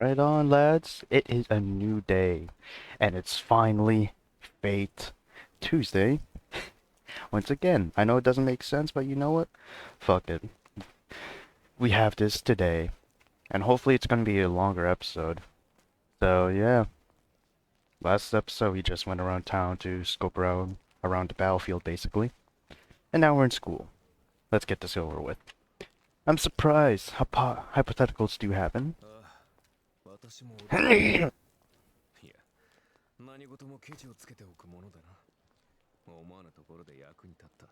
Right on, lads. It is a new day, and it's finally Fate Tuesday. Once again, I know it doesn't make sense, but you know what? Fuck it. We have this today, and hopefully it's gonna be a longer episode. So yeah, last episode we just went around town to scope around the battlefield basically, and now we're in school. Let's get this over with. I'm surprised. Hypotheticals do happen. 私も驚いた。いや、何事もケチをつけておくものだな。思わぬところで役に立った。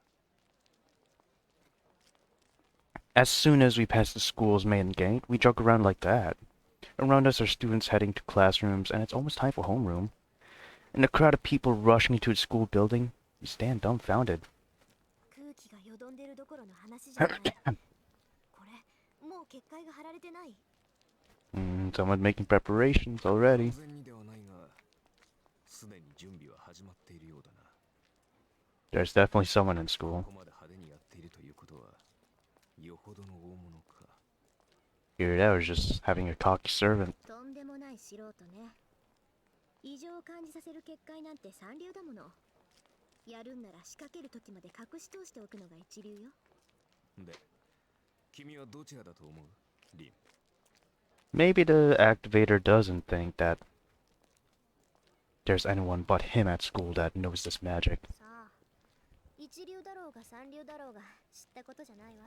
As soon as we pass the school's main gate, we jog around like that. Around us are students heading to classrooms, and it's almost time for homeroom. In a crowd of people rushing into the school building, we stand dumbfounded. Someone making preparations already. There's definitely someone in school. Here that was just having a cocky servant. 異常を感じさせる結界なんて三流だもの。やるんなら仕掛ける時まで隠し通しておくのが一流よ。で、君はどちらだと思う？リン。Maybe the activator doesn't think that there's anyone but him at school that knows this magic. さあ、一流だろうが三流だろうが知ったことじゃないわ。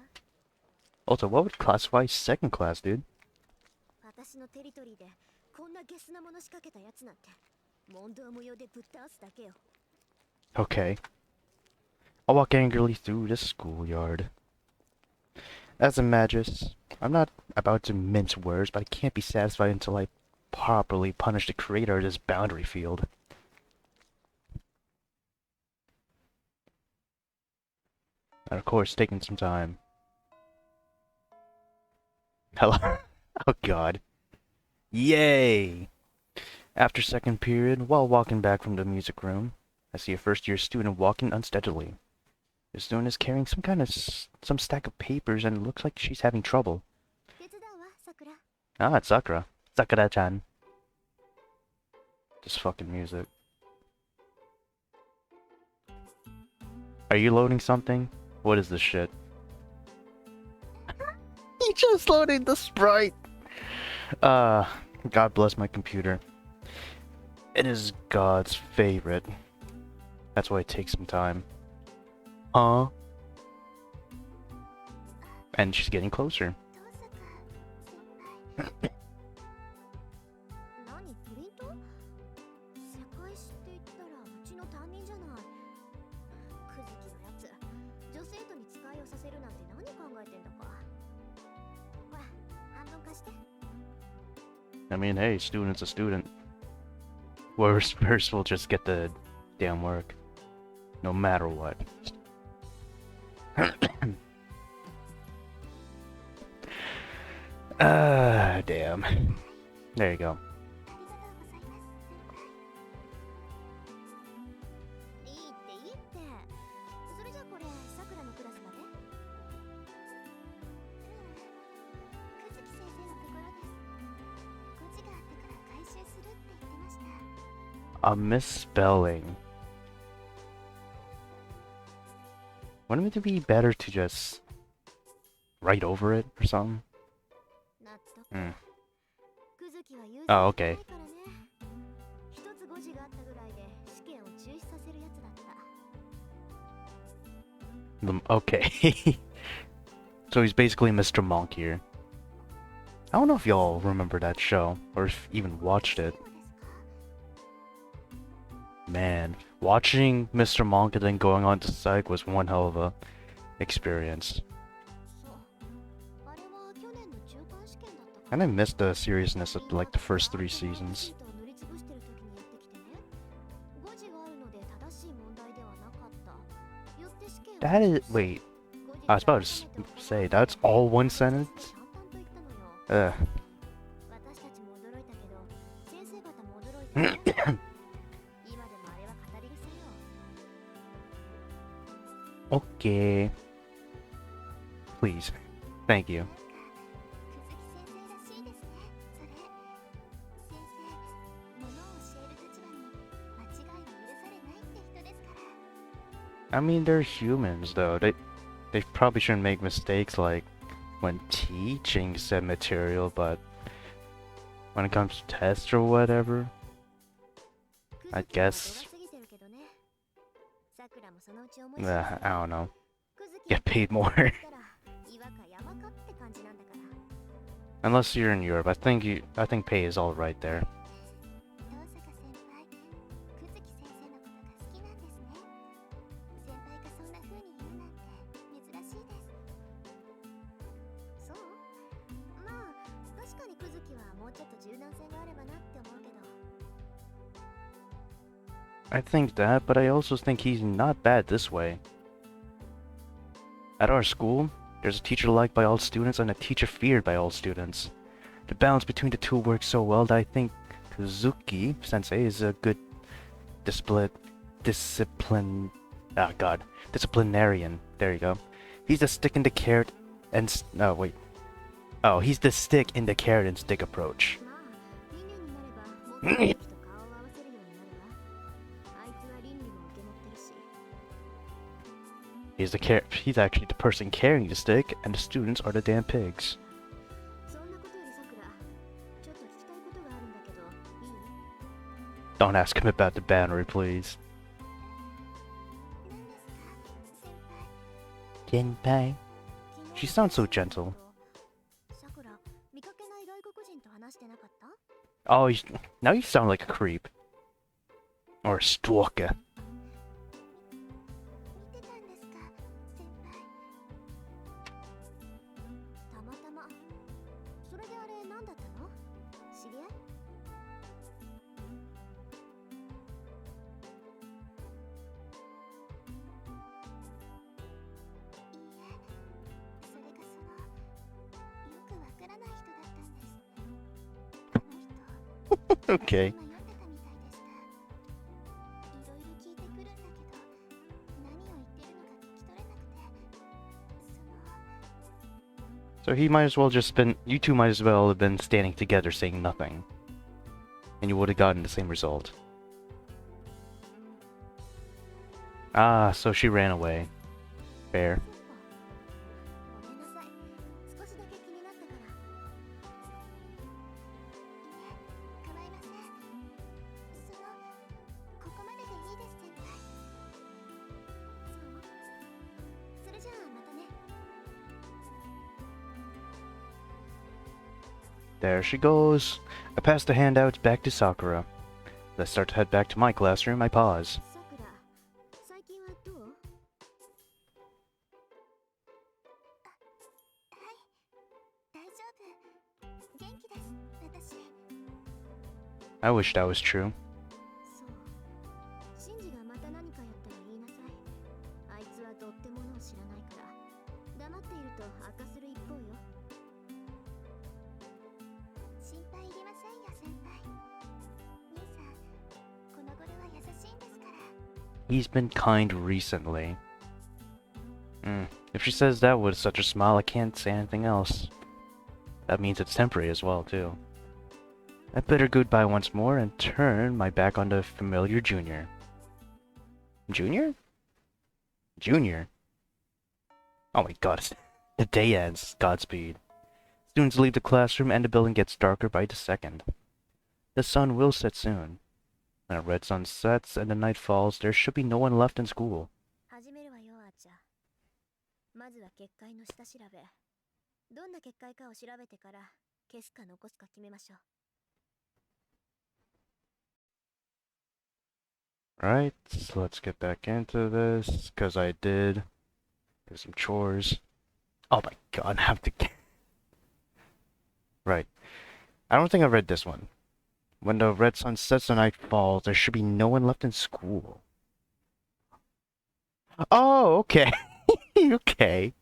Also, what would classify second class, dude? 私のテリトリーでこんなゲスなもの仕掛けたやつなんて問答無用でぶっ倒すだけよ。Okay. I'll walk angrily through the schoolyard. As a magus, I'm not about to mince words, but I can't be satisfied until I properly punish the creator of this boundary field. And of course, taking some time. Hello? Oh god. Yay! After second period, while walking back from the music room, I see a first-year student walking unsteadily. The student is carrying some stack of papers, and it looks like she's having trouble. Ah, it's Sakura. Sakura-chan. This fucking music. Are you loading something? What is this shit? He just loaded the sprite! God bless my computer. It is God's favorite. That's why it takes some time. Huh? And she's getting closer. I mean, hey, student's a student. Whoever's first will just get the damn work. No matter what. Damn. There you go. A misspelling. Wouldn't it be better to just write over it or something? Oh, okay. Okay. So he's basically Mr. Monk here. I don't know if y'all remember that show, or if even watched it. Man, watching Mr. Monk and then going on to Psych was one hell of a experience. And I missed the seriousness of like the first 3 seasons. That is... wait. I was about to say, that's all one sentence? Okay. Please. Thank you. I mean, they're humans, though. They probably shouldn't make mistakes like when teaching said material, but when it comes to tests or whatever, I guess, I don't know, get paid more. Unless you're in Europe, I think pay is all right there. I think that, but I also think he's not bad this way. At our school, there's a teacher liked by all students and a teacher feared by all students. The balance between the two works so well that I think Kazuki Sensei is a good discipline. Ah, God, disciplinarian. There you go. He's the stick in the carrot and no wait. Oh, he's the stick in the carrot and stick approach. He's actually the person carrying the stick, and the students are the damn pigs. Don't ask him about the banner, please. Genpai. She sounds so gentle. Oh, now you sound like a creep. Or a stalker. Okay. So he might as well just been. You two might as well have been standing together saying nothing. And you would have gotten the same result. Ah, so she ran away. Fair. There she goes. I pass the handouts back to Sakura. As I start to head back to my classroom, I pause. I wish that was true. He's been kind recently. If she says that with such a smile, I can't say anything else. That means it's temporary as well, too. I bid her goodbye once more and turn my back on the familiar junior. Junior? Junior? Oh my god, the day ends. Godspeed. Students leave the classroom and the building gets darker by the second. The sun will set soon. When a red sun sets and the night falls, there should be no one left in school. Right, so let's get back into this, because I did do some chores. Oh my god, I have to get... Right. I don't think I read this one. When the red sun sets and night falls, there should be no one left in school. Oh, okay. Okay.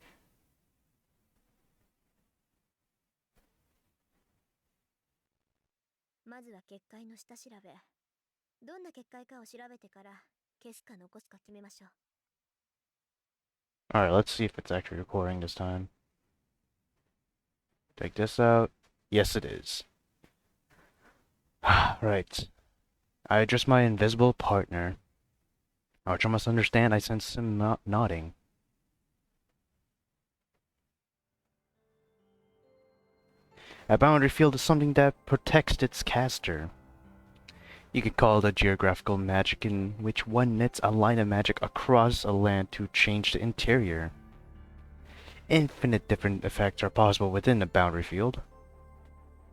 Alright, let's see if it's actually recording this time. Take this out. Yes, it is. Right. I address my invisible partner. Archer must understand. I sense him nodding. A boundary field is something that protects its caster. You could call it a geographical magic in which one knits a line of magic across a land to change the interior. Infinite different effects are possible within a boundary field.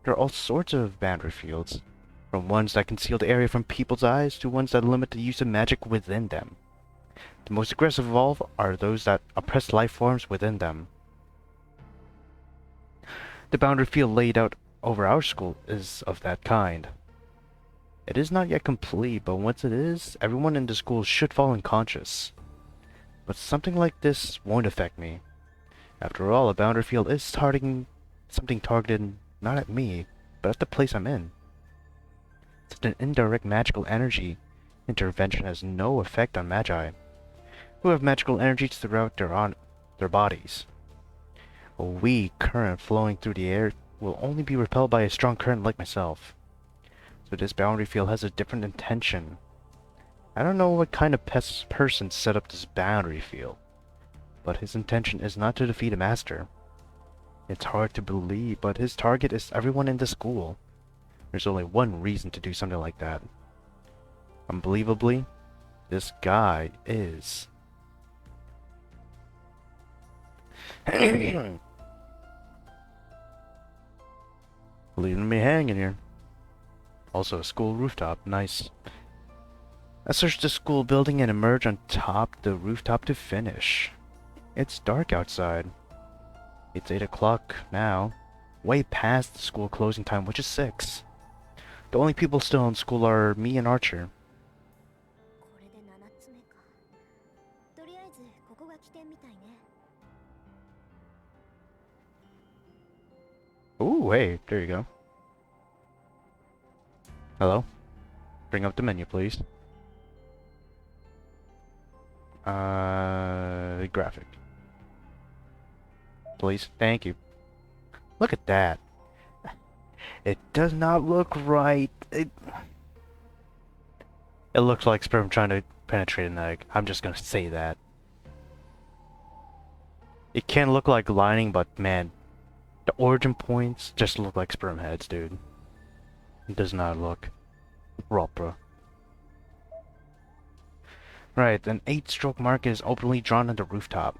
There are all sorts of boundary fields, from ones that conceal the area from people's eyes to ones that limit the use of magic within them. The most aggressive of all are those that oppress life forms within them. The boundary field laid out over our school is of that kind. It is not yet complete, but once it is, everyone in the school should fall unconscious. But something like this won't affect me. After all, a boundary field is targeting something targeted not at me, but at the place I'm in. Such an indirect magical energy intervention has no effect on magi, who have magical energies throughout their bodies. A weak current flowing through the air will only be repelled by a strong current like myself. So this boundary field has a different intention. I don't know what kind of person set up this boundary field, but his intention is not to defeat a master. It's hard to believe, but his target is everyone in the school. There's only one reason to do something like that. Unbelievably, this guy is... leaving me hanging here. Also a school rooftop, nice. I searched the school building and emerged on top the rooftop to finish. It's dark outside. It's 8 o'clock now, way past the school closing time, which is 6. The only people still in school are me and Archer. これで7つ目か。とりあえずここが起点みたいね。Ooh, hey, there you go. Hello? Bring up the menu, please. Graphic. Please, thank you. Look at that. It does not look right. It looks like sperm trying to penetrate an egg. I'm just gonna say that. It can look like lining, but man, the origin points just look like sperm heads, dude. It does not look proper. Right, an 8-stroke mark is openly drawn on the rooftop.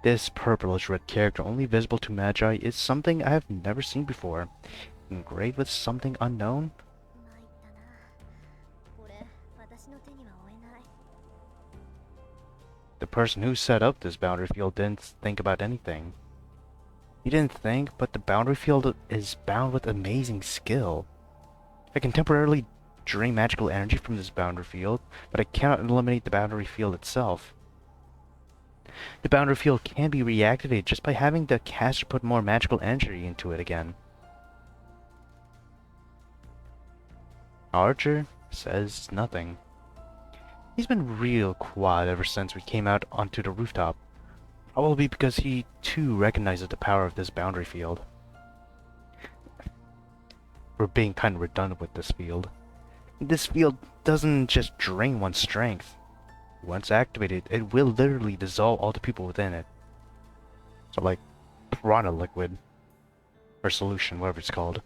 This purplish red character, only visible to Magi, is something I have never seen before. Engraved with something unknown? 参ったな。これ私の手には負えない。The person who set up this boundary field didn't think about anything. He didn't think, but the boundary field is bound with amazing skill. I can temporarily drain magical energy from this boundary field, but I cannot eliminate the boundary field itself. The boundary field can be reactivated just by having the caster put more magical energy into it again. Archer says nothing. He's been real quiet ever since we came out onto the rooftop. Probably because he too recognizes the power of this boundary field. We're being kind of redundant with this field. This field doesn't just drain one's strength. Once activated, it will literally dissolve all the people within it. So like, piranha liquid. Or solution, whatever it's called.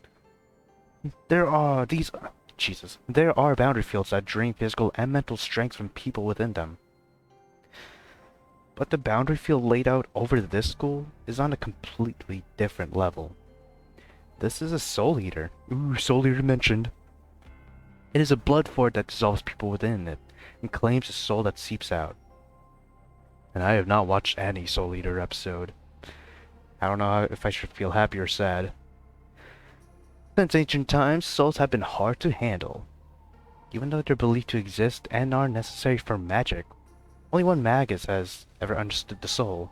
There are boundary fields that drain physical and mental strength from people within them. But the boundary field laid out over this school is on a completely different level. This is a Soul Eater. Ooh, Soul Eater mentioned. It is a blood fort that dissolves people within it, and claims a soul that seeps out. And I have not watched any Soul Eater episode. I don't know if I should feel happy or sad. Since ancient times, souls have been hard to handle. Even though they're believed to exist and are necessary for magic, only one magus has ever understood the soul.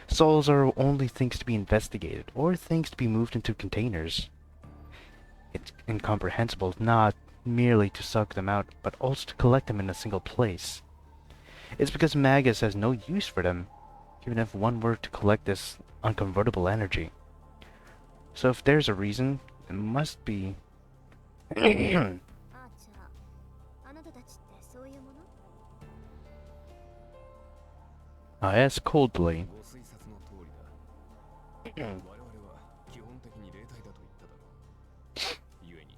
Souls are only things to be investigated, or things to be moved into containers. It's incomprehensible not merely to suck them out, but also to collect them in a single place. It's because magus has no use for them, even if one were to collect this unconvertible energy. So if there's a reason, it must be... あーちゃん、あなたたちってそういうもの？ I asked coldly. ご推察の通りだ。我々は基本的に霊体だと言っただろう。故に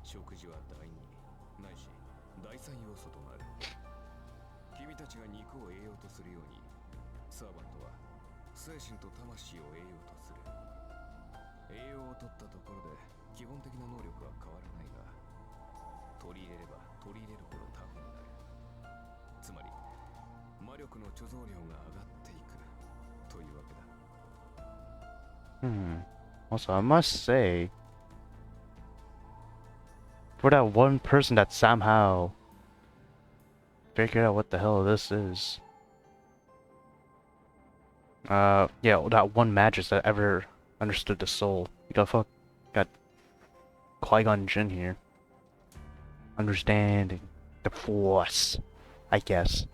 食事は第二ないし第三要素となる。君たちが肉を栄養とするように、サーバントは精神と魂を栄養とする。栄養を取ったところで基本的な能力は変わらないが、取り入れれば取り入れるほどタフになる。つまり魔力の貯蔵量が上がっていくというわけだ。Also, I must say, for that one person that somehow figured out what the hell this is. Yeah, that one magist that ever understood the soul. You got Qui-Gon Jinn here. Understanding the Force, I guess.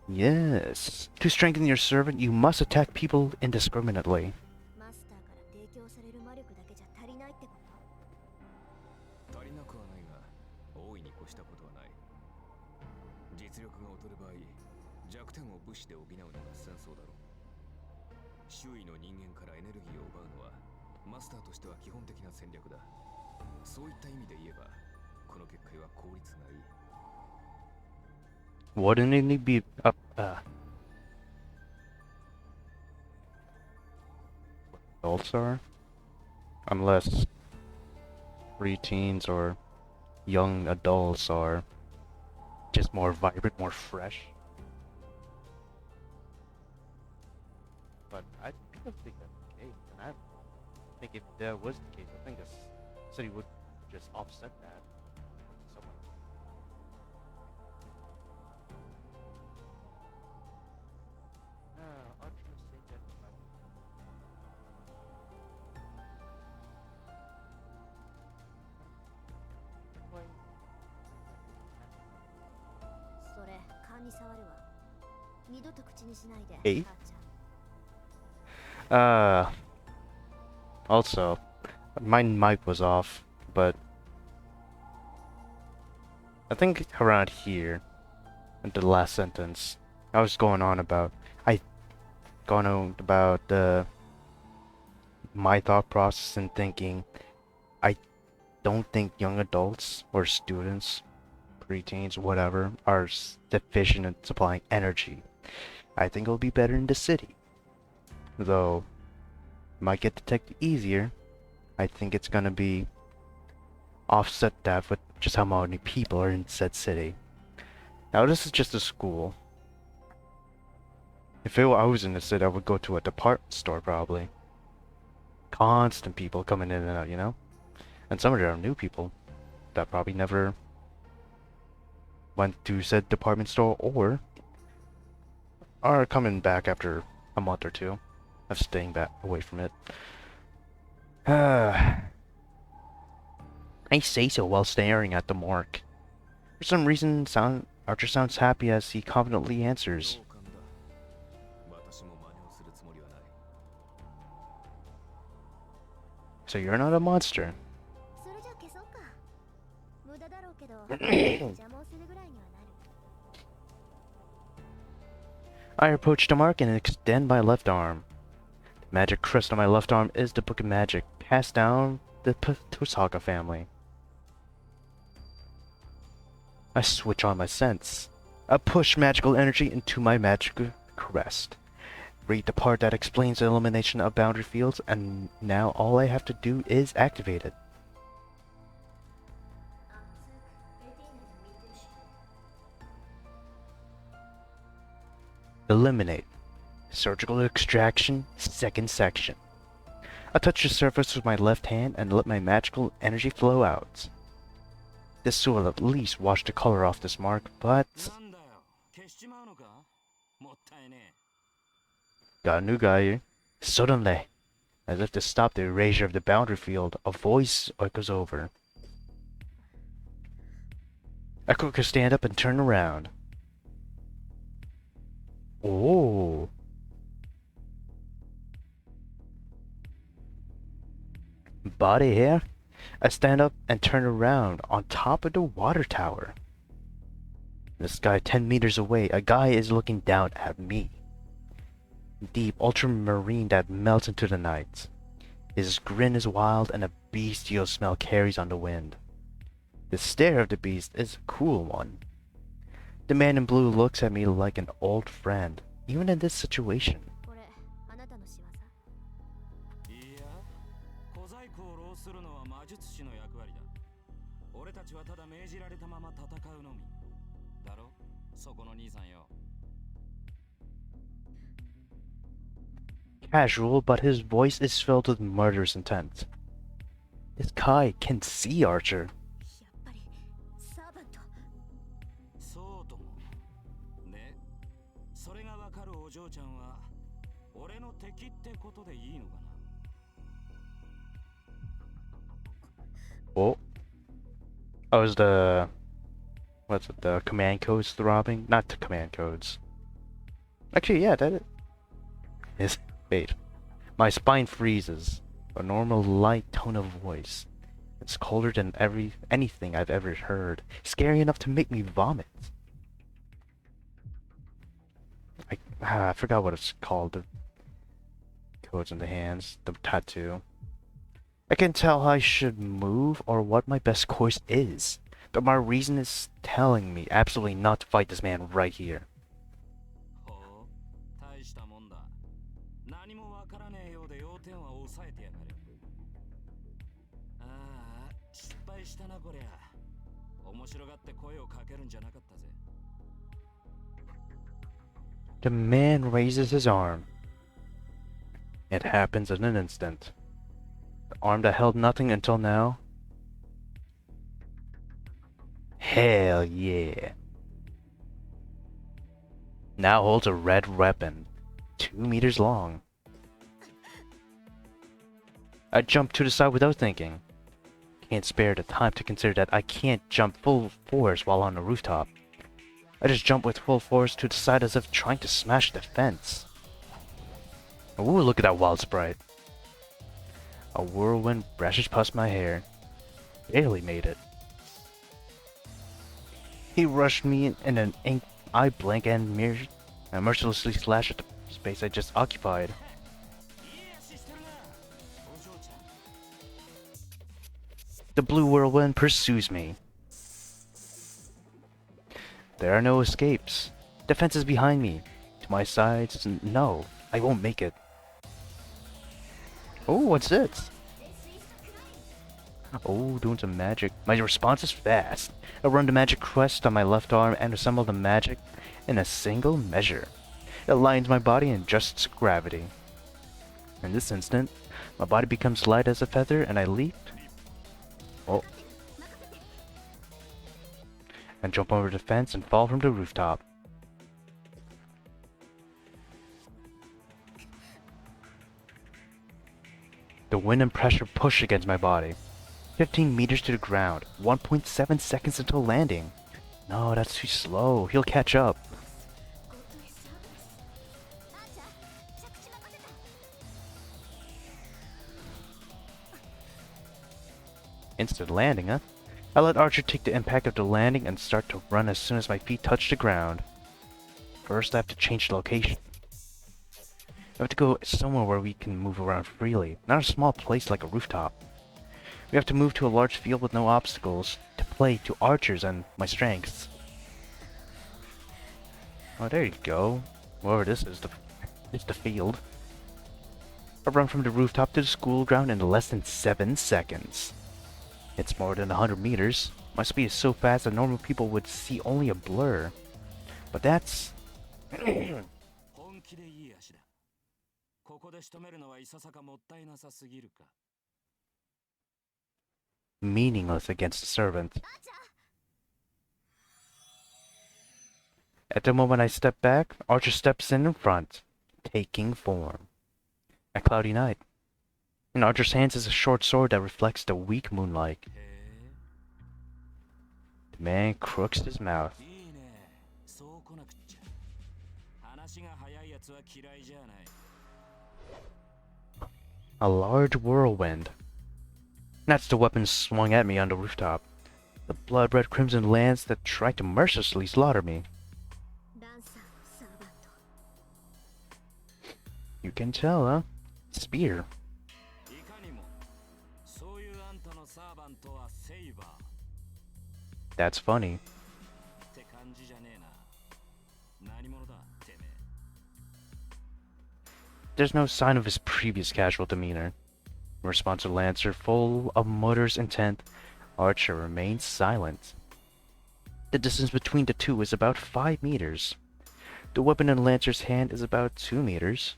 Yes. To strengthen your servant, you must attack people indiscriminately. マスターから提供される魔力だけじゃ足りないってこと？足りなくはないが、大いに越したことはない。実力が劣る場合、弱点を武士で補うのが戦争だろう。周囲の人間からエネルギーを奪うのは、マスターとしては基本的な戦略だ。そういった意味で言えば、この結界は効率がいい。Wouldn't it be adults are? Unless preteens or young adults are just more vibrant, more fresh. But I don't think that's the case, and I think if that was the case, I think the city would just offset that. Somewhat. Archer said that. それ勘に触るわ。二度と口にしないで。 Hey? 母ちゃん。 Also, my mic was off, but I think around here, in the last sentence, I was going on about, my thought process and thinking. I don't think young adults or students, preteens, whatever, are deficient in supplying energy. I think it'll be better in the city. Though, might get detected easier. I think it's gonna be offset that with just how many people are in said city. Now this is just a school. If I was in the city, I would go to a department store probably. Constant people coming in and out, you know? And some of them are new people that probably never went to said department store or are coming back after a month or two of staying back away from it. I say so while staring at the mark. For some reason, Archer sounds happy as he confidently answers. 同感だ。私も真似をするつもりはない。So you're not a monster. それじゃ消そうか。無駄だろうけど、邪魔をするぐらいにはなる。 I approach the mark and extend my left arm. The magic crest on my left arm is the Book of Magic, passed down the Tosaka family. I switch on my sense. I push magical energy into my magic crest. Read the part that explains the elimination of boundary fields, and now all I have to do is activate it. Eliminate. Surgical extraction, second section. I touch the surface with my left hand and let my magical energy flow out. This will at least wash the color off this mark, but... なんだよ、消しちまうのか？もったいね Got a new guy here. Suddenly, as if to stop the erasure of the boundary field, a voice echoes over. I quickly stand up and turn around. Oh. Body hair? I stand up and turn around on top of the water tower. In the sky 10 meters away, a guy is looking down at me. deep ultramarine that melts into the night. His grin is wild and a bestial smell carries on the wind. The stare of the beast is a cool one. The man in blue looks at me like an old friend, even in this situation. これあなたの仕業？いや、小細工を浪するのは魔術師の役割だ。俺たちはただ命じられたまま戦うのみ。だろ、そこの兄さんよ。Casual, but his voice is filled with murderous intent. This Kai can see Archer. やっぱりサーバント。そうとも。ね、それがわかるお嬢ちゃんは俺の敵ってことでいいのかな。Oh. Oh, is the... What's it? The command codes throbbing? Not the command codes. Actually, yeah, that is... Wait. My spine freezes. A normal light tone of voice. It's colder than anything I've ever heard. Scary enough to make me vomit. I forgot what it's called. The codes in the hands. The tattoo. I can't tell how I should move or what my best course is. But my reason is telling me absolutely not to fight this man right here. ほう、大したもんだ。何もわからねえようで要点は抑えてやがる。ああ、失敗したなこりゃ。面白がって声をかけるんじゃなかったぜ。The man raises his arm. It happens in an instant. The arm that held nothing until now. Hell yeah. Now holds a red weapon, 2 meters long. I jump to the side without thinking. Can't spare the time to consider that I can't jump full force while on the rooftop. I just jump with full force to the side as if trying to smash the fence. Ooh, look at that wild sprite. A whirlwind brushes past my hair. Barely made it. He rushed me in an ink eye blink and mercilessly slashed at the space I just occupied. The blue whirlwind pursues me. There are no escapes. The fence is behind me. To my sides, no, I won't make it. Oh, what's this? Oh, doing some magic. My response is fast. I run the magic quest on my left arm and assemble the magic in a single measure. It aligns my body and adjusts gravity. In this instant, my body becomes light as a feather and I leap. Oh. And jump over the fence and fall from the rooftop. The wind and pressure push against my body. 15 meters to the ground. 1.7 seconds until landing. No, that's too slow. He'll catch up. Instant landing, huh? I let Archer take the impact of the landing and start to run as soon as my feet touch the ground. First, I have to change the location. I have to go somewhere where we can move around freely, not a small place like a rooftop. We have to move to a large field with no obstacles, to play to Archers and my strengths. Oh, there you go. Wherever this is, it's the field. I run from the rooftop to the school ground in less than 7 seconds. It's more than 100 meters. My speed is so fast that normal people would see only a blur. But that's... meaningless against a servant. At the moment I step back, Archer steps in front, taking form. A cloudy night. In Archer's hands is a short sword that reflects the weak moonlight. The man crooks his mouth. A large whirlwind. That's the weapon swung at me on the rooftop. The blood-red crimson lance that tried to mercilessly slaughter me. You can tell, huh? Spear. いかにもそういうあんたのサーバントはセイバー That's funny. って感じじゃねえな。何者だてめえ。 There's no sign of his previous casual demeanor. In response to Lancer, full of murderous intent, Archer remains silent. The distance between the two is about 5 meters. The weapon in Lancer's hand is about 2 meters.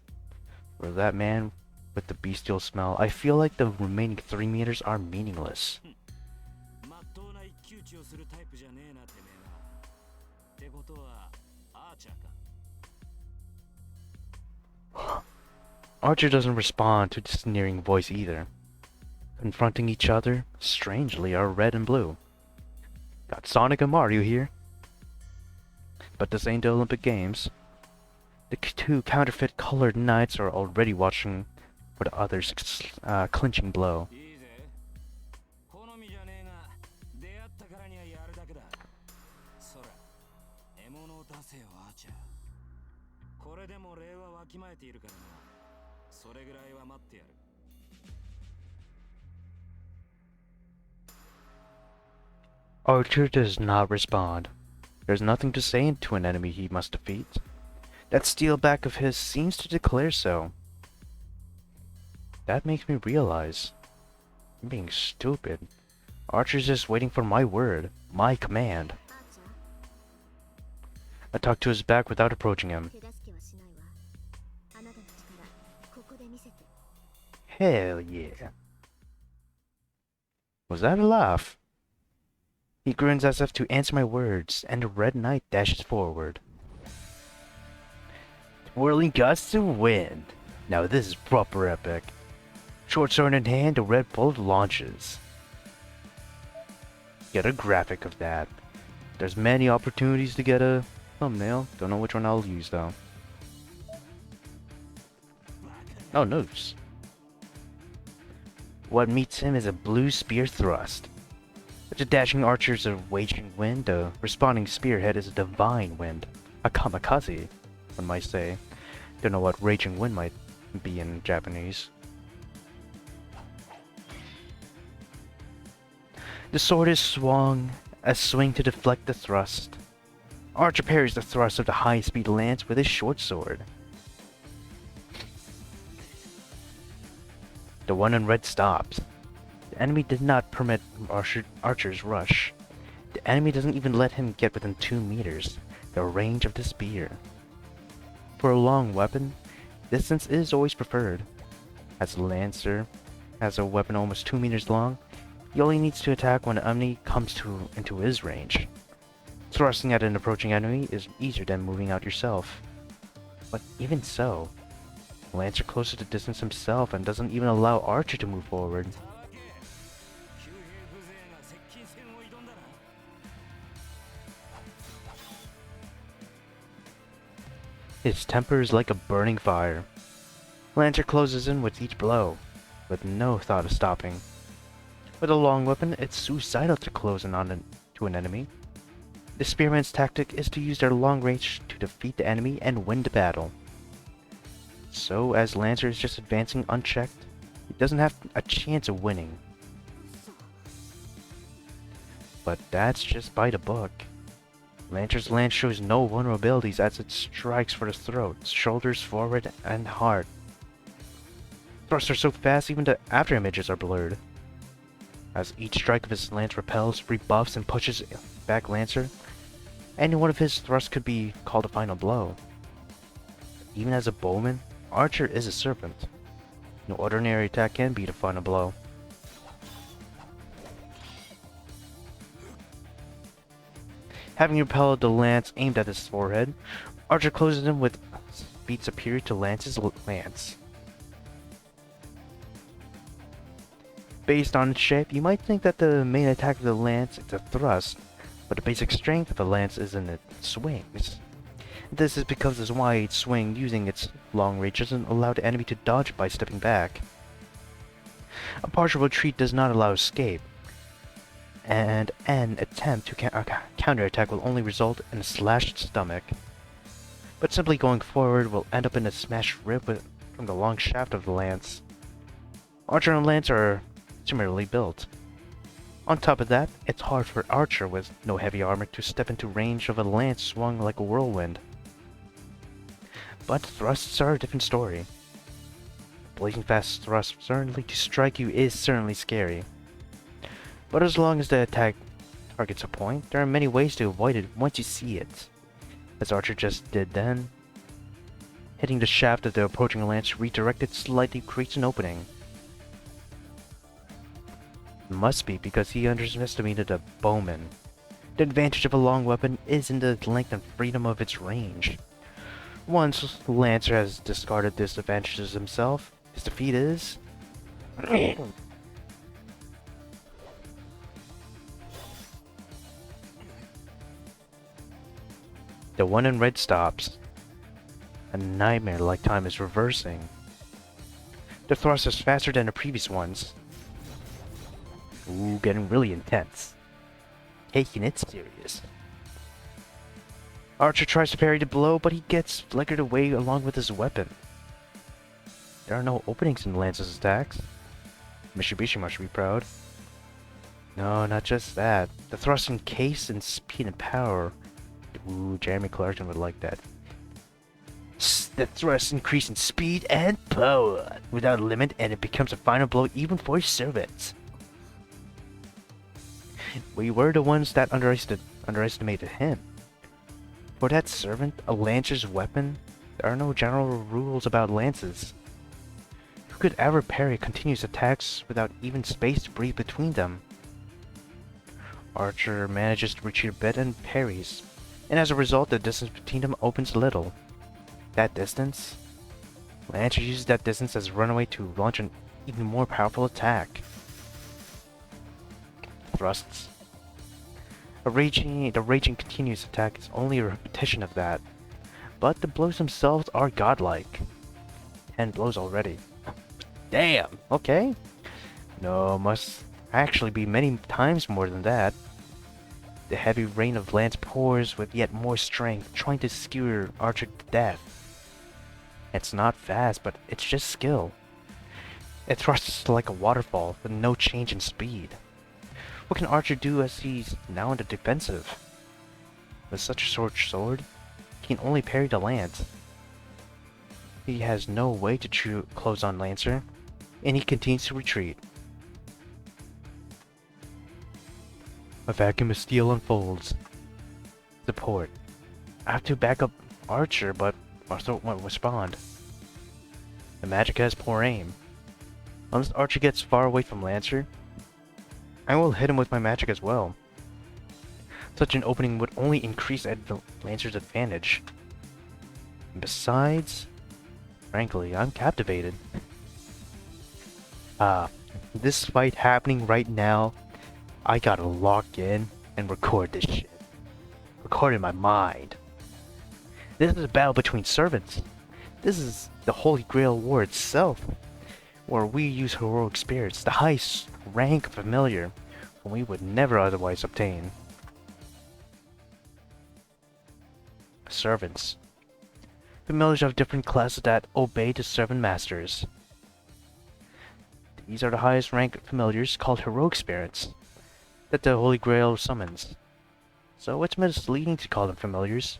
For that man with the bestial smell, I feel like the remaining 3 meters are meaningless. まっとうな一騎打ちをするタイプじゃねえなてめえは。ってことはアーチャーか。 Archer doesn't respond to the sneering voice either. Confronting each other, strangely, are red and blue. Got Sonic and Mario here. But this ain't the Olympic Games. The two counterfeit colored knights are already watching for the other's clinching blow. いいぜ。好みじゃねえが出会ったからにはやるだけだ。そら獲物を出せよアーチャー。これでも礼はわきまえているからな。それぐらいは待ってやる。 Archer does not respond. There's nothing to say to an enemy he must defeat. That steel back of his seems to declare so. That makes me realize I'm being stupid. Archer's just waiting for my word, my command. アーチャー I talk to his back without approaching him. 手助けはしないわ。あなたの力ここで見せて。 Hell yeah. Was that a laugh? He grins as if to answer my words, and the Red Knight dashes forward. Whirling gusts of wind. Now this is proper epic. Short sword in hand, the red bolt launches. Get a graphic of that. There's many opportunities to get a thumbnail. Don't know which one I'll use though. Oh, noose. What meets him is a blue spear thrust. Such a dashing archer's a waging wind, a responding spearhead is a divine wind. A kamikaze, one might say. Don't know what raging wind might be in Japanese. The sword is swung, a swing to deflect the thrust. Archer parries the thrust of the high-speed lance with his short sword. The one in red stops. The enemy did not permit Archer's rush. The enemy doesn't even let him get within 2 meters, the range of the spear. For a long weapon, distance is always preferred. As a Lancer has a weapon almost 2 meters long, he only needs to attack when an enemy comes into his range. Thrusting at an approaching enemy is easier than moving out yourself. But even so, Lancer closes the distance himself and doesn't even allow Archer to move forward. His temper is like a burning fire. Lancer closes in with each blow, with no thought of stopping. With a long weapon, it's suicidal to close in to an enemy. The spearman's tactic is to use their long range to defeat the enemy and win the battle. So, as Lancer is just advancing unchecked, he doesn't have a chance of winning. But that's just by the book. Lancer's lance shows no vulnerabilities as it strikes for the throat, shoulders, forward, and heart. Thrusts are so fast even the after images are blurred. As each strike of his lance repels, rebuffs, and pushes back Lancer, any one of his thrusts could be called a final blow. Even as a bowman, Archer is a serpent. No ordinary attack can beat a final blow. Having repelled the lance aimed at his forehead, Archer closes in with speed superior to Lance's lance. Based on its shape, you might think that the main attack of the lance is a thrust, but the basic strength of the lance is in its swings. This is because its wide swing using its long range doesn't allow the enemy to dodge by stepping back. A partial retreat does not allow escape, and an attempt to counterattack will only result in a slashed stomach. But simply going forward will end up in a smashed rib from the long shaft of the lance. Archer and lance are similarly built. On top of that, it's hard for Archer with no heavy armor to step into range of a lance swung like a whirlwind. But thrusts are a different story. Blazing fast thrust certainly to strike you is certainly scary. But as long as the attack targets a point, there are many ways to avoid it once you see it. As Archer just did then. Hitting the shaft of the approaching lance redirected slightly creates an opening. It must be because he underestimated a bowman. The advantage of a long weapon is in the length and freedom of its range. Once Lancer has discarded this advantage himself, his defeat is... The one in red stops. A nightmare-like time is reversing. The thrust is faster than the previous ones. Ooh, getting really intense. Taking it serious. Archer tries to parry the blow, but he gets flickered away along with his weapon. There are no openings in Lance's attacks. Mitsubishi must be proud. No, not just that. The thrust encased in speed and power. Ooh, Jeremy Clarkson would like that. The thrust increase in speed and power without limit, and it becomes a final blow even for servants. We were the ones that underestimated him. For that servant, a lancer's weapon, there are no general rules about lances. Who could ever parry continuous attacks without even space to breathe between them? Archer manages to retreat a bit and parries, and as a result the distance between them opens a little. That distance? Lancer uses that distance as a runaway to launch an even more powerful attack. Thrusts. The raging continuous attack is only a repetition of that, but the blows themselves are godlike. 10 blows already. Damn, okay. No, must actually be many times more than that. The heavy rain of lance pours with yet more strength, trying to skewer Archer to death. It's not fast, but it's just skill. It thrusts like a waterfall with no change in speed. What can Archer do as he's now in the defensive? With such a short sword, he can only parry the lance. He has no way to close on Lancer, and he continues to retreat. A vacuum of steel unfolds. Support. I have to back up Archer, but Arthur won't respond. The magic has poor aim. Unless Archer gets far away from Lancer, I will hit him with my magic as well. Such an opening would only increase Lancer's advantage. And besides, frankly, I'm captivated. This fight happening right now, I gotta lock in and record this shit. Record in my mind. This is a battle between servants. This is the Holy Grail War itself, where we use heroic spirits, the highest rank familiar, when we would never otherwise obtain. Servants. Familiars of different classes that obey the servant masters. These are the highest rank familiars called heroic spirits that the Holy Grail summons. So it's misleading to call them familiars.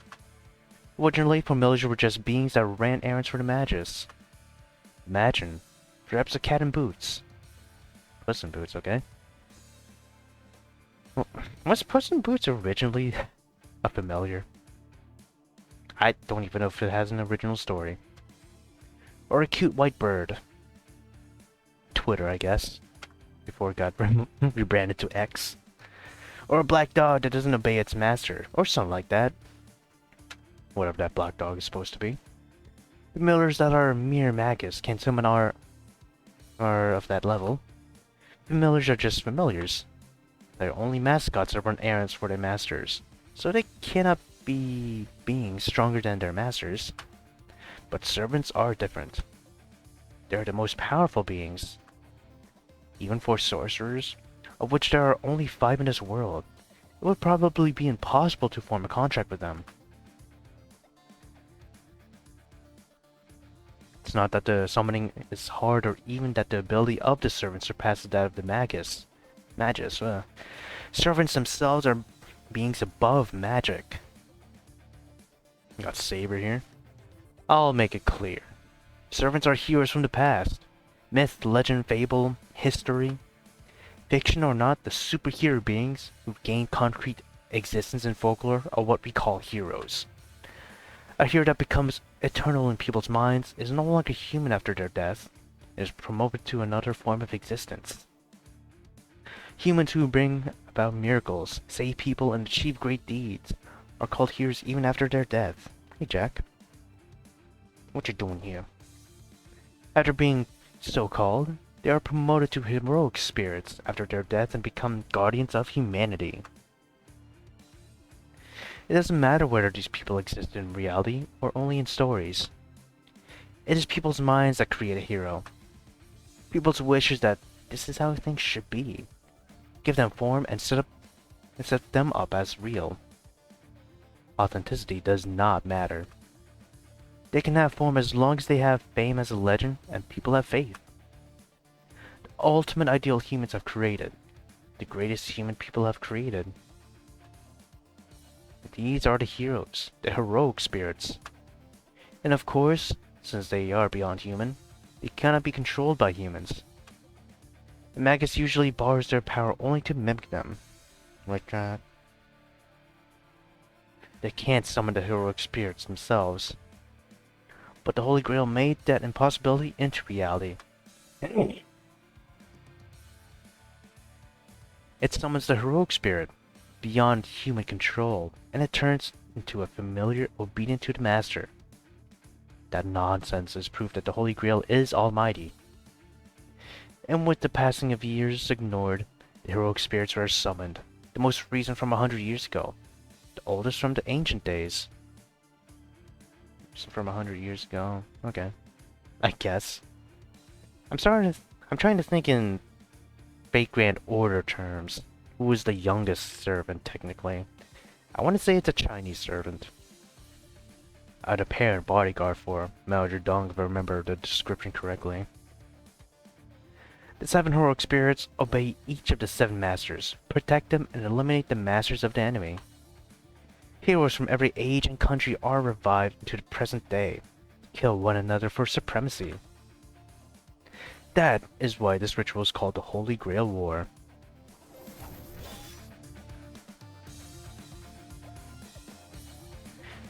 Originally, familiars were just beings that ran errands for the magus. Imagine, perhaps a cat in boots. Puss in Boots, okay? Well, was Puss in Boots originally a familiar? I don't even know if it has an original story. Or a cute white bird. Twitter, I guess. Before it got rebranded to X. Or a black dog that doesn't obey its master. Or something like that. Whatever that black dog is supposed to be. Familiars that are mere magus can summon are of that level. Familiars are just familiars. They're only mascots that run errands for their masters. So they cannot be beings stronger than their masters. But servants are different. They're the most powerful beings. Even for sorcerers, of which there are only 5 in this world, it would probably be impossible to form a contract with them. It's not that the summoning is hard or even that the ability of the servant surpasses that of the magus. Servants themselves are beings above magic. We got Saber here. I'll make it clear. Servants are heroes from the past. Myth, legend, fable, history. Fiction or not, the superhero beings who've gained concrete existence in folklore are what we call heroes. A hero that becomes eternal in people's minds is no longer human after their death. It is promoted to another form of existence. Humans who bring about miracles, save people, and achieve great deeds are called heroes even after their death. Hey Jack, what you doing here? After being so called, they are promoted to heroic spirits after their death and become guardians of humanity. It doesn't matter whether these people exist in reality or only in stories. It is people's minds that create a hero. People's wishes that this is how things should be. Give them form and set them up as real. Authenticity does not matter. They can have form as long as they have fame as a legend and people have faith. The ultimate ideal humans have created. The greatest human people have created. These are the heroes, the heroic spirits. And of course, since they are beyond human, they cannot be controlled by humans. The magus usually borrows their power only to mimic them. Like that. They can't summon the heroic spirits themselves. But the Holy Grail made that impossibility into reality. It summons the heroic spirit, beyond human control, and it turns into a familiar obedient to the master. That nonsense is proof that the Holy Grail is almighty. And with the passing of years ignored, the heroic spirits were summoned, the most recent from 100 years ago, the oldest from the ancient days. From 100 years ago, okay. I guess. I'm trying to think in Fate Grand Order terms. Who is the youngest servant, technically? I want to say it's a Chinese servant. I had a parent bodyguard for Mao Zedong, if I remember the description correctly. The 7 heroic spirits obey each of the 7 masters, protect them, and eliminate the masters of the enemy. Heroes from every age and country are revived to the present day, kill one another for supremacy. That is why this ritual is called the Holy Grail War.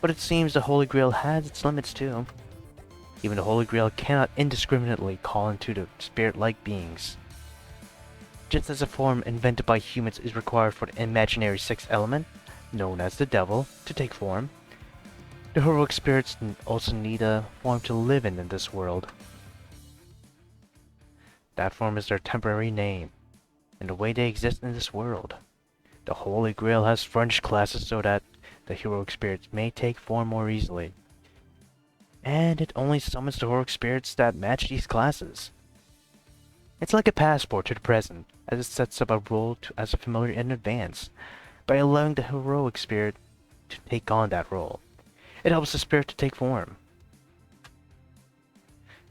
But it seems the Holy Grail has its limits too. Even the Holy Grail cannot indiscriminately call into the spirit-like beings. Just as a form invented by humans is required for the imaginary 6th element, known as the devil, to take form, the heroic spirits also need a form to live in this world. That form is their temporary name, and the way they exist in this world. The Holy Grail has furnished classes so that the heroic spirits may take form more easily. And it only summons the heroic spirits that match these classes. It's like a passport to the present, as it sets up a role as a familiar in advance, by allowing the heroic spirit to take on that role. It helps the spirit to take form.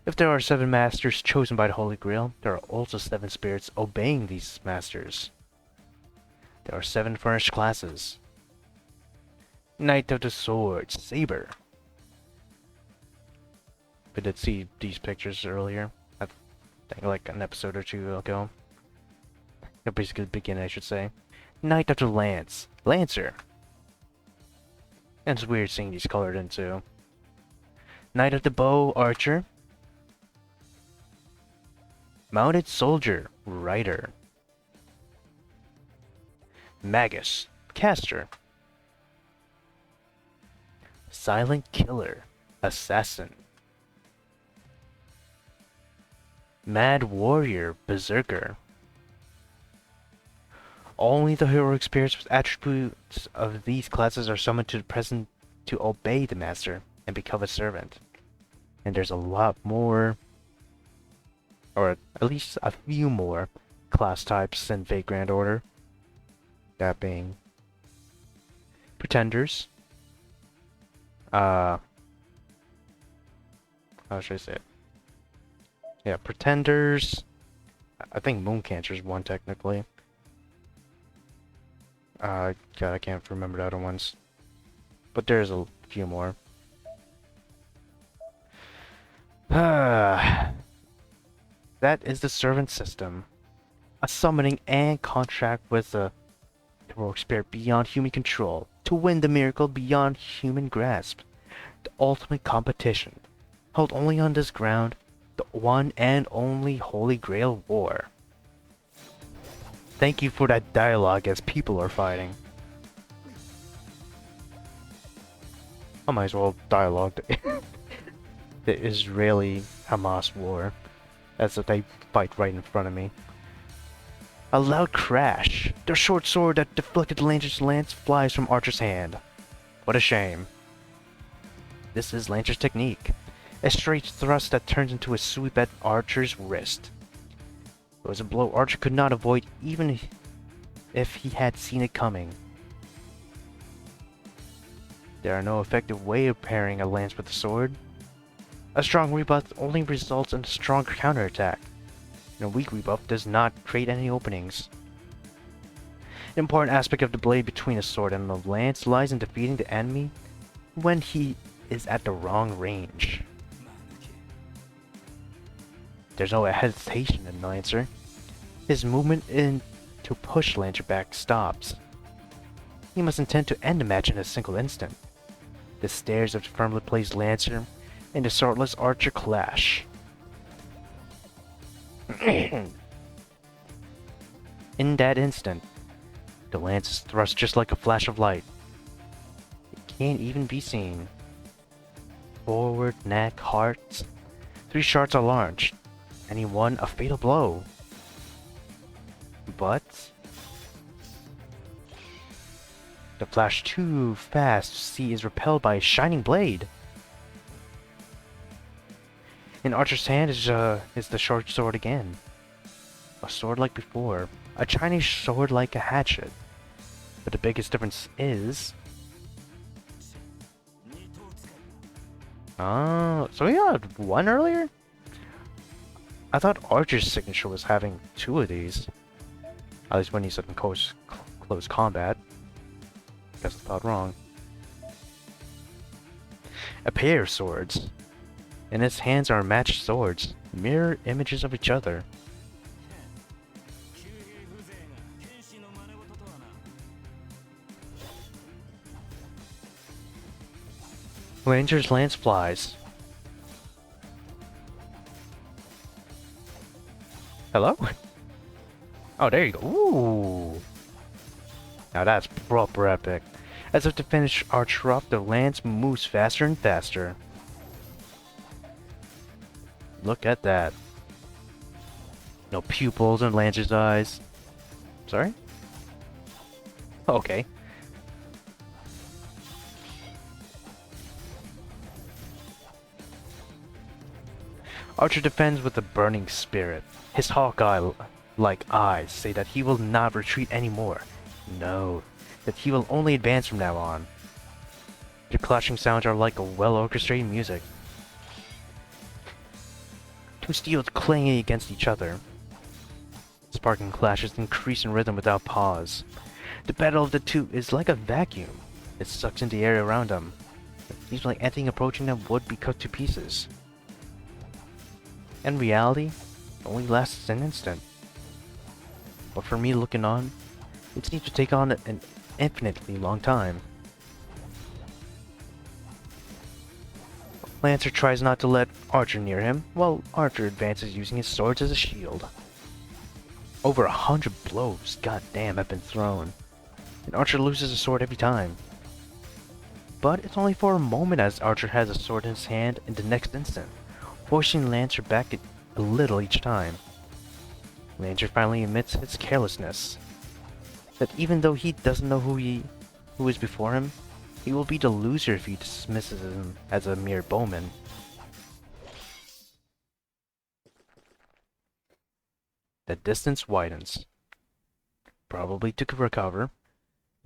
If there are 7 masters chosen by the Holy Grail, there are also 7 spirits obeying these masters. There are 7 furnished classes. Knight of the Sword, Saber. We did see these pictures earlier, I think like an episode or 2 ago. Basically the beginning, I should say. Knight of the Lance, Lancer. And it's weird seeing these colored in too. Knight of the Bow, Archer. Mounted Soldier, Rider. Magus, Caster. Silent Killer, Assassin. Mad Warrior, Berserker. Only the heroic spirits with attributes of these classes are summoned to the present to obey the master and become a servant. And there's a lot more, or at least a few more, class types in Fate Grand Order. That being Pretenders. How should I say it? Yeah, Pretenders. I think Moon Cancer's one technically. God, I can't remember the other ones. But there's a few more. That is the servant system. A summoning and contract with a heroic spirit beyond human control to win the miracle beyond human grasp. The ultimate competition. Held only on this ground, the one and only Holy Grail War. Thank you for that dialogue as people are fighting. I might as well dialogue the Israeli-Hamas war, as if they fight right in front of me. A loud crash. The short sword that deflected Lancer's lance flies from Archer's hand. What a shame. This is Lancer's technique. A straight thrust that turns into a sweep at Archer's wrist. It was a blow Archer could not avoid even if he had seen it coming. There are no effective way of pairing a lance with a sword. A strong rebuff only results in a strong counterattack, and a weak rebuff does not create any openings. An important aspect of the blade between a sword and a lance lies in defeating the enemy when he is at the wrong range. There's no hesitation in Lancer. His movement in to push Lancer back stops. He must intend to end the match in a single instant. The stares of the firmly placed Lancer and the swordless Archer clash. In that instant, the lance is thrust just like a flash of light. It can't even be seen. Forward, neck, heart. 3 shots are launched, and he won a fatal blow. But the flash too fast to see is repelled by a shining blade. In Archer's hand is the short sword again. A sword like before. A Chinese sword like a hatchet. But the biggest difference is... Oh, so he had one earlier? I thought Archer's signature was having 2 of these. At least when he's in close combat. Guess I thought wrong. A pair of swords. In his hands are matched swords, mirror images of each other. Lancer's lance flies. Hello? Oh, there you go. Ooh. Now that's proper epic. As if to finish Archer off, the lance moves faster and faster. Look at that. No pupils in Lancer's eyes. Sorry? Okay. Archer defends with a burning spirit. His Hawkeye-like eyes say that he will not retreat anymore. No, that he will only advance from now on. The clashing sounds are like a well-orchestrated music. 2 steels clanging against each other. Sparking clashes increase in rhythm without pause. The battle of the 2 is like a vacuum. It sucks in the air around them. It seems like anything approaching them would be cut to pieces. In reality, it only lasts an instant. But for me looking on, it seems to take on an infinitely long time. Lancer tries not to let Archer near him, while Archer advances using his swords as a shield. Over 100 blows, goddamn, have been thrown, and Archer loses a sword every time. But it's only for a moment as Archer has a sword in his hand in the next instant, forcing Lancer back a little each time. Lancer finally admits his carelessness, that even though he doesn't know who is before him, he will be the loser if he dismisses him as a mere bowman. The distance widens. Probably to recover,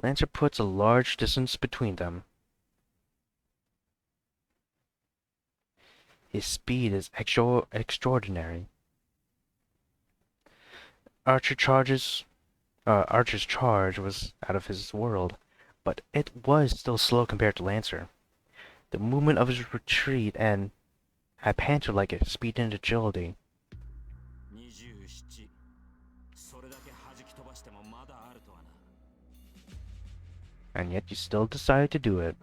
Lancer puts a large distance between them. His speed is extraordinary. Archer's charge was out of his world, but it was still slow compared to Lancer. The movement of his retreat and had Panther like it, speed and agility. 27それだけ弾き飛ばしてもまだあるとはな。 And yet you still decided to do it.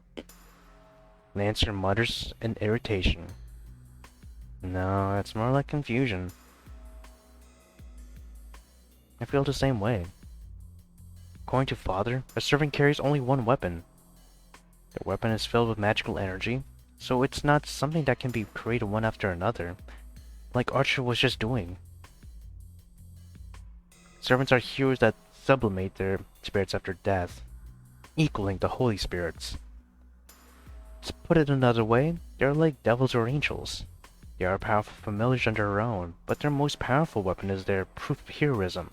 Lancer mutters in irritation. No, it's more like confusion. I feel the same way. According to Father, a servant carries only one weapon. Their weapon is filled with magical energy, so it's not something that can be created one after another, like Archer was just doing. Servants are heroes that sublimate their spirits after death, equaling the holy spirits. To put it another way, they're like devils or angels. They are powerful familiars on their own, but their most powerful weapon is their proof of heroism,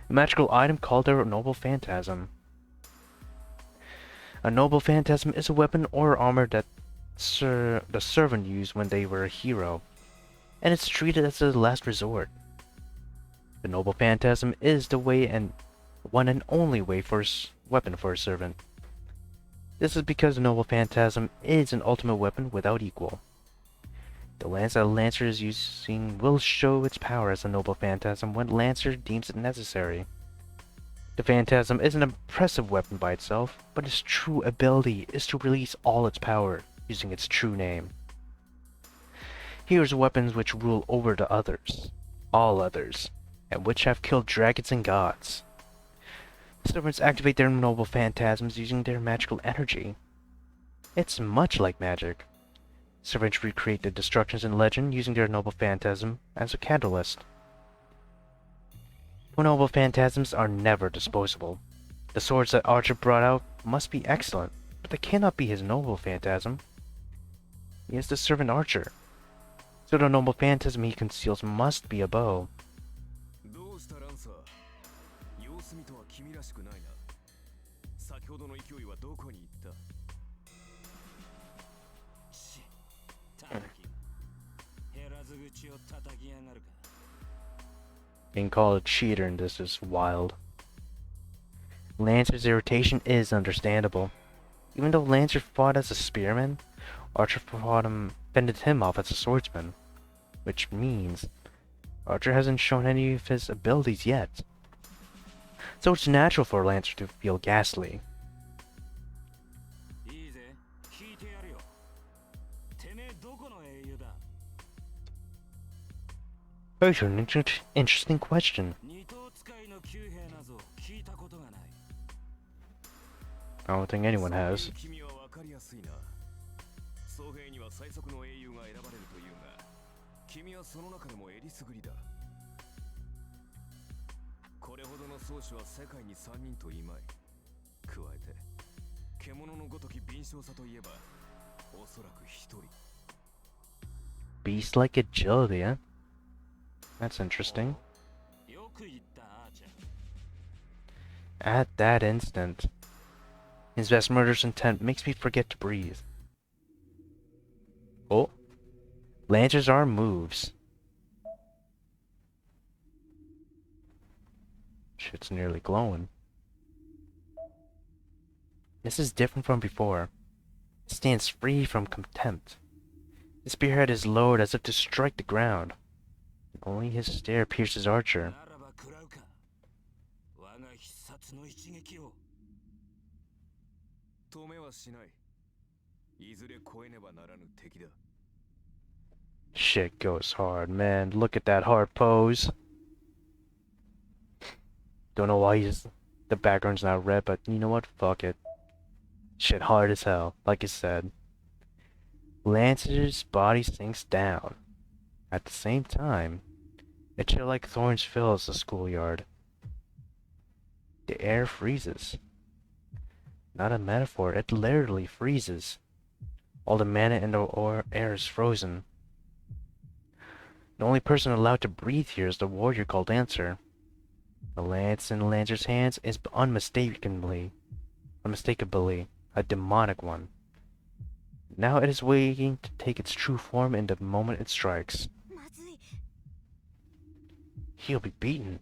a magical item called their noble phantasm. A noble phantasm is a weapon or armor that the servant used when they were a hero, and it's treated as a last resort. The noble phantasm is the way and one and only way for weapon for a servant. This is because the noble phantasm is an ultimate weapon without equal. The lance that Lancer is using will show its power as a noble phantasm when Lancer deems it necessary. The phantasm is an impressive weapon by itself, but its true ability is to release all its power using its true name. Here's weapons which rule over the others, all others, and which have killed dragons and gods. Servants activate their noble phantasms using their magical energy. It's much like magic. Servants recreate the destructions in legend using their noble phantasm as a catalyst. Noble phantasms are never disposable. The swords that Archer brought out must be excellent, but they cannot be his noble phantasm. He is the servant Archer, so the noble phantasm he conceals must be a bow. どうしたランサー。様子見とは君らしくないな。先ほどの勢いはどこに行った。し、叩き。減らず口を叩きやがるか。 Being called a cheater in this is wild. Lancer's irritation is understandable. Even though Lancer fought as a spearman, Archer fended him off as a swordsman, which means Archer hasn't shown any of his abilities yet. So it's natural for Lancer to feel ghastly. いいぜ、聞いてやるよ。てめえどこの英雄だ。 That's an interesting question. 二等使いの旧兵なぞ聞いたことがない。 I don't think anyone has. 君は分かりやすいな。総兵には最速の英雄が選ばれるというが、君はその中でもえりすぐりだ。これほどの宗師は世界に3人といまい。加えて、獣のごとき敏捷さといえば、おそらく1人。 Beast-like agility, huh? That's interesting. よく言ったアーチャー。 At that instant, his vast murderous intent makes me forget to breathe. Oh, Lancer's arm moves. Shit's nearly glowing. This is different from before. It stands free from contempt. His spearhead is lowered as if to strike the ground. Only his stare pierces Archer. ならば食らうか。我が必殺の一撃を。止めはしない。いずれ超えねばならぬ敵だ。 Shit goes hard, man. Look at that hard pose. Don't know why the background's not red, but you know what? Fuck it. Shit hard as hell, like I said. Lancer's body sinks down. At the same time, a chill like thorns fills the schoolyard. The air freezes. Not a metaphor, it literally freezes. All the mana in the air is frozen. The only person allowed to breathe here is the warrior called Lancer. The lance in Lancer's hands is unmistakably a demonic one. Now it is waiting to take its true form in the moment it strikes. まずい。 He'll be beaten.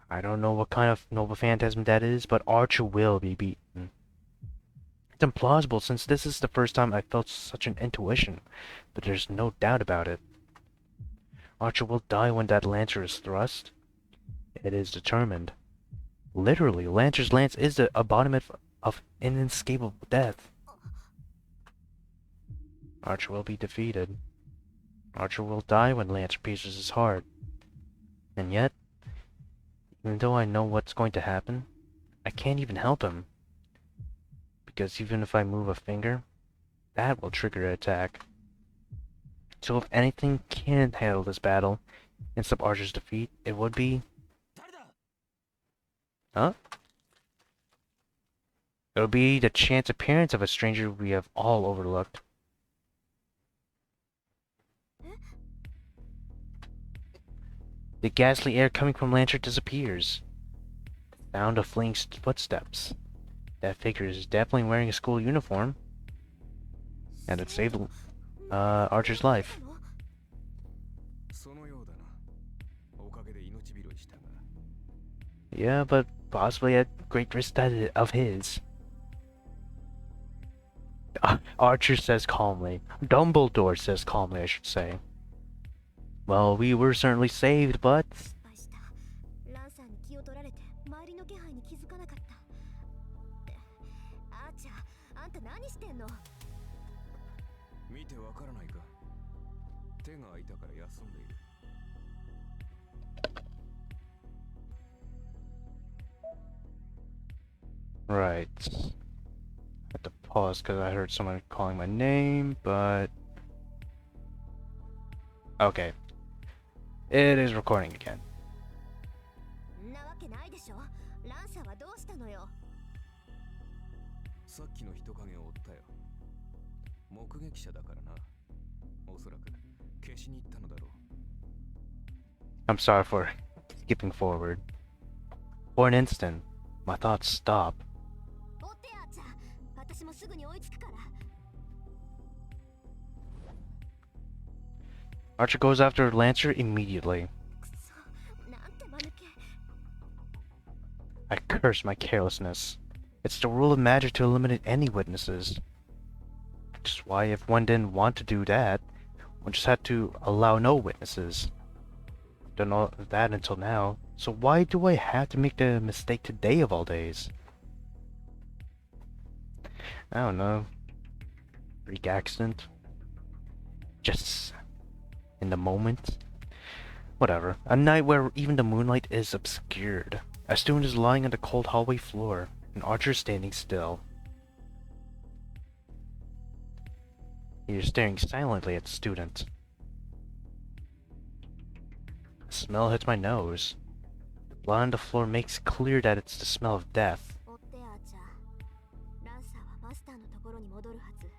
I don't know what kind of noble phantasm that is, but Archer will be beaten. It's implausible since this is the first time I felt such an intuition, but there's no doubt about it. Archer will die when that lancer is thrust. It is determined. Literally, Lancer's lance is the embodiment of inescapable death. Archer will be defeated. Archer will die when Lancer pierces his heart. And yet, even though I know what's going to happen, I can't even help him. Because even if I move a finger, that will trigger an attack. So if anything can handle this battle and stop Archer's defeat, it would be... 誰だ。 Huh? It'll be the chance appearance of a stranger we have all overlooked. The ghastly air coming from Lancer disappears. Sound of fleeing footsteps. That figure is definitely wearing a school uniform. And it saved Archer's life. そのようだな。おかげで命拾いしたが。 Yeah, but possibly at great risk of his. Archer says calmly. Dumbledore says calmly, I should say. Well, we were certainly saved, but... 失敗した。ランサーに気を取られて周りの気配に気づかなかった。アーチャー、あんた何してんの？見てわからないか。手が空いたから休んでいる。 Right. I had to pause because I heard someone calling my name, but... Okay. It is recording again. んなわけないでしょ。ランサーはどうしたのよ。さっきの人影を追ったよ。目撃者だからな。おそらく消しに行ったのだろう。 I'm sorry for skipping forward. For an instant, my thoughts stop. 追ってアーチャー。私もすぐに追いつくから。 Archer goes after Lancer immediately. くそ、なんて間抜け。 I curse my carelessness. It's the rule of magic to eliminate any witnesses. Which is why if one didn't want to do that, one just had to allow no witnesses. Done all that until now, so why do I have to make the mistake today of all days? I don't know. Freak accident? Just in the moment? Whatever. A night where even the moonlight is obscured. A student is lying on the cold hallway floor, and Archer is standing still. He is staring silently at the student. The smell hits my nose. The blood on the floor makes clear that it's the smell of death. 追ってアーチャー。ランサーはマスターのところに戻るはず。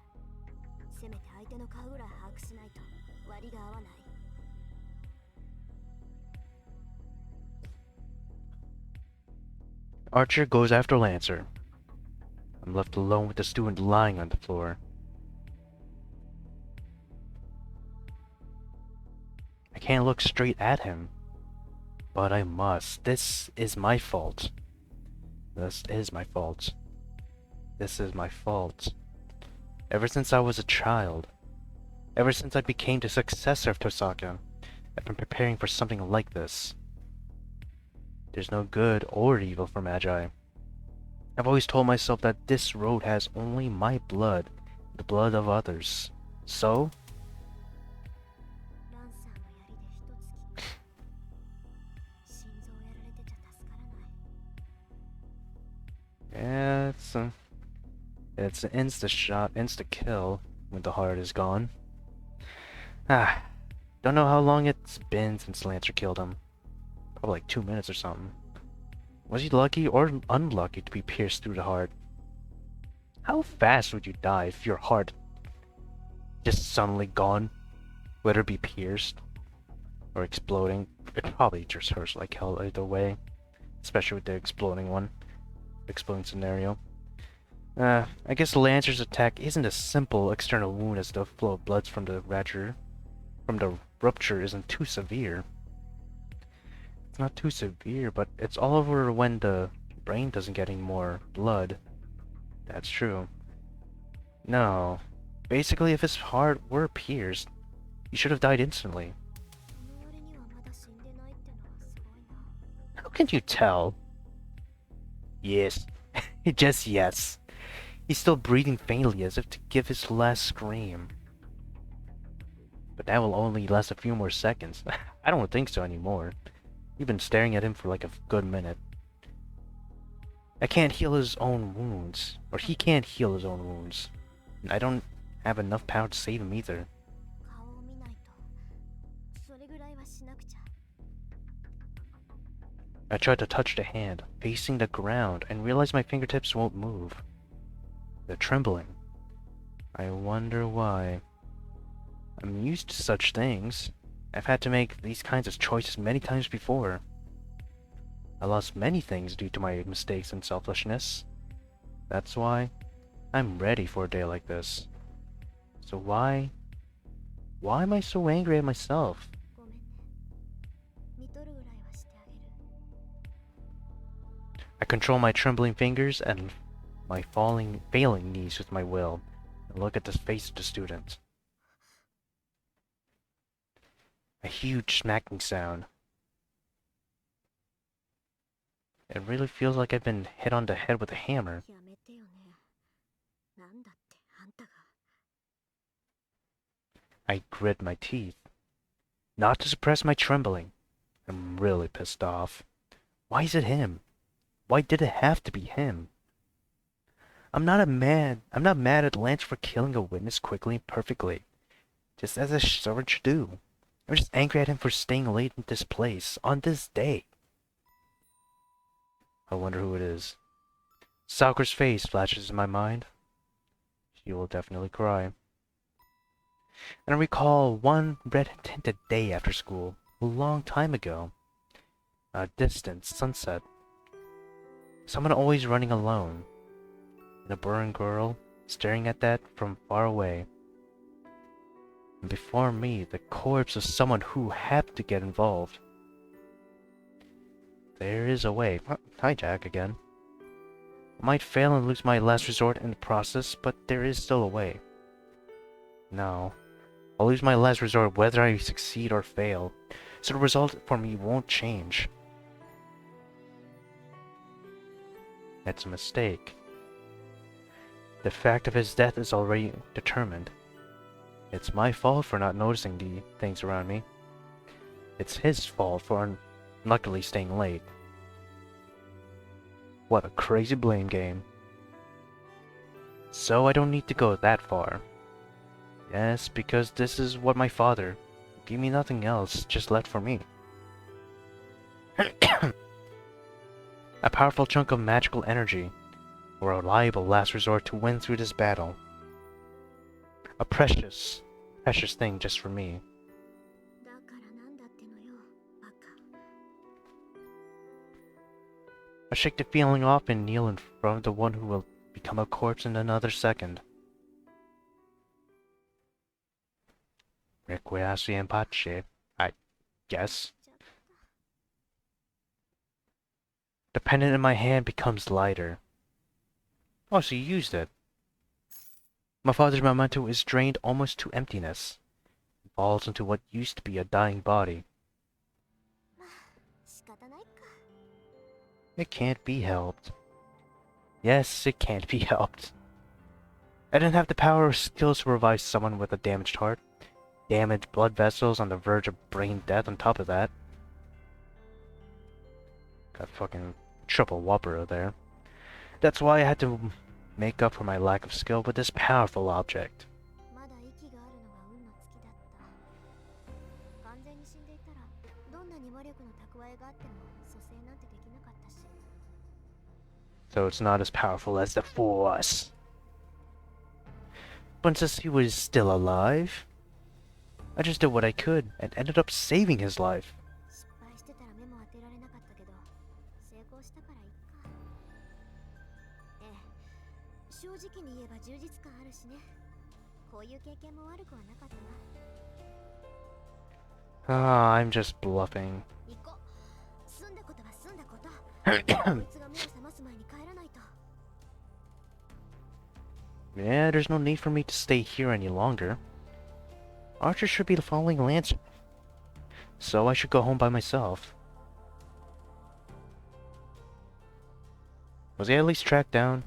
せめて相手の顔ぐらい把握しないと割が合わない。 Archer goes after Lancer. I'm left alone with the student lying on the floor. I can't look straight at him. But I must. This is my fault. This is my fault. This is my fault. Ever since I was a child, ever since I became the successor of Tosaka, I've been preparing for something like this. There's no good or evil for Magi. I've always told myself that this road has only my blood, the blood of others. So, ランサーの槍で一突き。心臓やられてちゃ助からない。 yeah, it's an insta shot, insta kill when the heart is gone. Don't know how long it's been since Lancer killed him. Probably like 2 minutes or something. Was he lucky or unlucky to be pierced through the heart? How fast would you die if your heart just suddenly gone? Whether it be pierced or exploding, it probably just hurts like hell either way. Especially with the exploding scenario. I guess Lancer's attack isn't a simple external wound as the flow of blood from the rupture isn't too severe. It's not too severe, but it's all over when the brain doesn't get any more blood. That's true. No. Basically, if his heart were pierced, he should have died instantly. この俺にはまだ死んでないってのはすごいな。 How can you tell? Yes. Just yes. He's still breathing faintly as if to give his last scream. But that will only last a few more seconds. I don't think so anymore. We've been staring at him for like a good minute. I can't heal his own wounds. Or he can't heal his own wounds. And I don't have enough power to save him either. 顔を見ないと。それぐらいはしなくちゃ。 I tried to touch the hand, facing the ground, and realized my fingertips won't move. They're trembling. I wonder why. I'm used to such things. I've had to make these kinds of choices many times before. I lost many things due to my mistakes and selfishness. That's why I'm ready for a day like this. So why am I so angry at myself? ごめんね。見とるぐらいはしてあげる。 I control my trembling fingers and my failing knees with my will, and look at the face of the student. A huge smacking sound. It really feels like I've been hit on the head with a hammer. やめてよね。なんだってあんたが。 I grit my teeth. Not to suppress my trembling. I'm really pissed off. Why is it him? Why did it have to be him? I'm not mad at Lance for killing a witness quickly and perfectly. Just as a servant should do. I'm just angry at him for staying late in this place, on this day. I wonder who it is. Sakur's face flashes in my mind. She will definitely cry. And I recall one red-tinted day after school, a long time ago. A distant sunset. Someone always running alone. And a burning girl staring at that from far away. And before me, the corpse of someone who had to get involved. There is a way. Hi, Jack, again. I might fail and lose my last resort in the process, but there is still a way. No. I'll lose my last resort whether I succeed or fail, so the result for me won't change. That's a mistake. The fact of his death is already determined. It's my fault for not noticing the things around me. It's his fault for unluckily staying late. What a crazy blame game. So I don't need to go that far. Yes, because this is what my father gave me, nothing else, just left for me. A powerful chunk of magical energy, a reliable last resort to win through this battle. A precious thing just for me. だからなんだってのよ、バカ。 I shake the feeling off and kneel in front of the one who will become a corpse in another second. Requiesci in pace, I guess. The pendant in my hand becomes lighter. Oh, so you used it. My father's memento is drained almost to emptiness. It falls into what used to be a dying body. まあ、仕方ないか。 It can't be helped. Yes, it can't be helped. I didn't have the power or skills to revive someone with a damaged heart. Damaged blood vessels on the verge of brain death on top of that. Got fucking triple whopper there. That's why I had to make up for my lack of skill with this powerful object. まだ息があるのが運の尽きだった。完全に死んでいたら、どんなに魔力の蓄えがあっても蘇生なんてできなかったし。 So it's not as powerful as the Force. But since he was still alive, I just did what I could and ended up saving his life. 失敗してたら目も当てられなかったけど、成功したからいっか。ええ、正直に言えば充実感あるしね。こういう経験も悪くはなかったな。 Ah, I'm just bluffing. 行こう。済んだことは済んだこと。こいつが目を覚ます前に帰らないと。 Yeah, there's no need for me to stay here any longer. Archer should be following Lance, so I should go home by myself. Was he at least tracked down?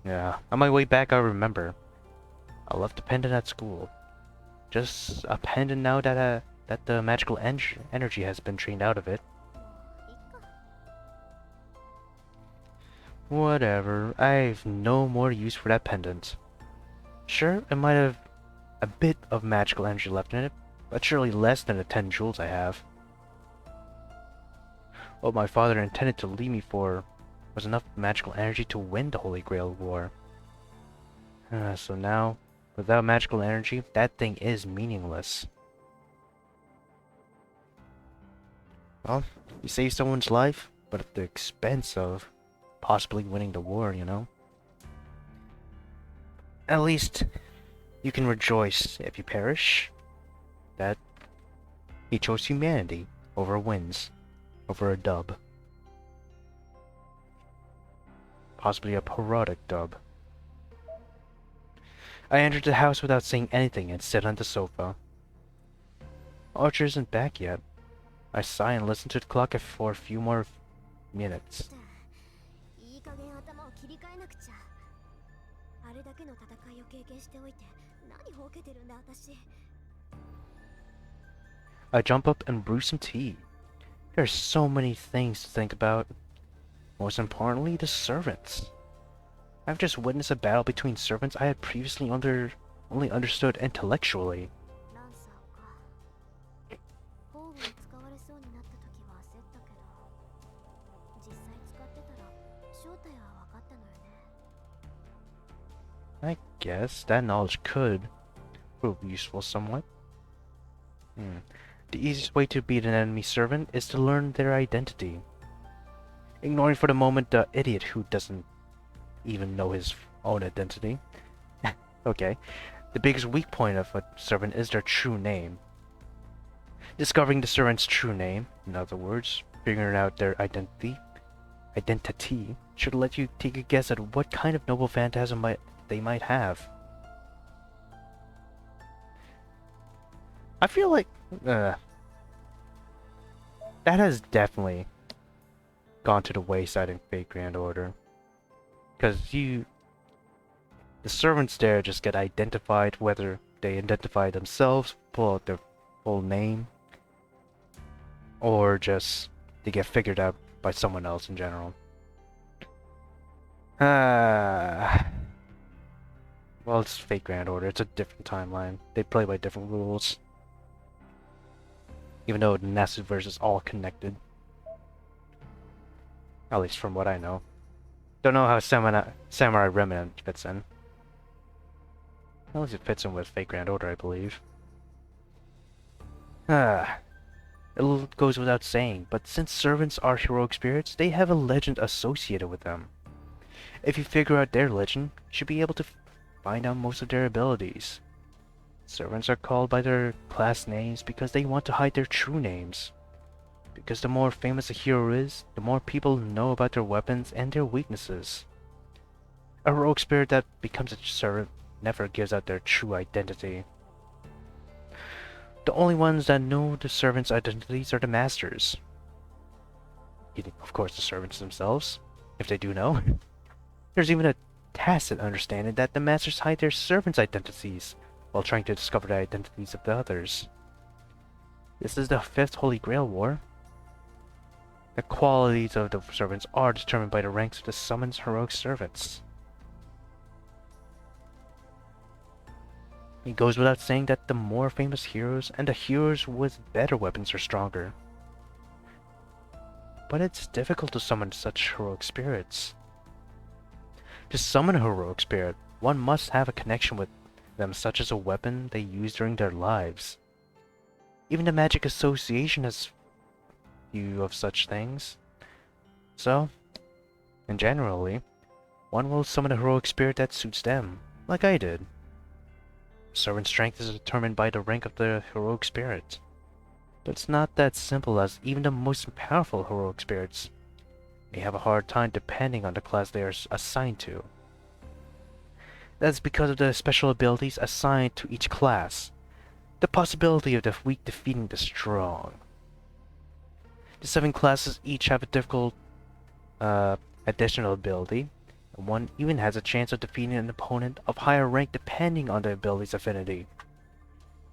Yeah, on my way back I remember. I left the pendant at school. Just a pendant now that the magical energy has been drained out of it. いっか。 Whatever, I've no more use for that pendant. Sure, it might have a bit of magical energy left in it, but surely less than the 10 jewels I have. What my father intended to leave me for was enough magical energy to win the Holy Grail War. So now, without magical energy, that thing is meaningless. Well, you save someone's life, but at the expense of possibly winning the war, you know? At least, you can rejoice if you perish that he chose humanity over wins, over a dub. Possibly a parodic dub. I entered the house without saying anything and sat on the sofa. Archer isn't back yet. I sigh and listen to the clock for a few more minutes. いい加減頭を切り替えなくちゃ。あれだけの戦いを経験しておいて何ほうけてるんだ私。 I jump up and brew some tea. There are so many things to think about. Most importantly, the servants. I've just witnessed a battle between servants I had previously only understood intellectually. ランサーか。宝具に使われそうになった時は焦ったけど、実際使ってたら正体は分かったのよね。 I guess that knowledge could prove useful somewhat. The easiest way to beat an enemy servant is to learn their identity. Ignoring for the moment the idiot who doesn't even know his own identity. Okay. The biggest weak point of a servant is their true name. Discovering the servant's true name, in other words, figuring out their identity, should let you take a guess at what kind of noble phantasm they might have. I feel like that has definitely gone to the wayside in Fate Grand Order. Because the servants there just get identified, whether they identify themselves, pull out their full name, or just they get figured out by someone else in general. Well, it's Fate Grand Order, it's a different timeline. They play by different rules. Even though the Nasuverse is all connected. At least from what I know. Don't know how Samurai Remnant fits in. At least it fits in with Fate Grand Order, I believe. It goes without saying, but since servants are heroic spirits, they have a legend associated with them. If you figure out their legend, you should be able to find out most of their abilities. Servants are called by their class names because they want to hide their true names. Because the more famous a hero is, the more people know about their weapons and their weaknesses. A heroic spirit that becomes a servant never gives out their true identity. The only ones that know the servants' identities are the masters. Of course, the servants themselves, if they do know. There's even a tacit understanding that the masters hide their servants' identities while trying to discover the identities of the others. This is the 5th Holy Grail War. The qualities of the servants are determined by the ranks of the summoned heroic servants. It goes without saying that the more famous heroes and the heroes with better weapons are stronger. But it's difficult to summon such heroic spirits. To summon a heroic spirit, one must have a connection with them, such as a weapon they use during their lives. Even the Magic Association has few of such things. So, and generally, One will summon a heroic spirit that suits them, like I did. Servant strength is determined by the rank of the heroic spirit. But it's not that simple, as even the most powerful heroic spirits may have a hard time depending on the class they are assigned to. That's because of the special abilities assigned to each class. The possibility of the weak defeating the strong. The 7 classes each have a difficult additional ability, and one even has a chance of defeating an opponent of higher rank depending on the ability's affinity.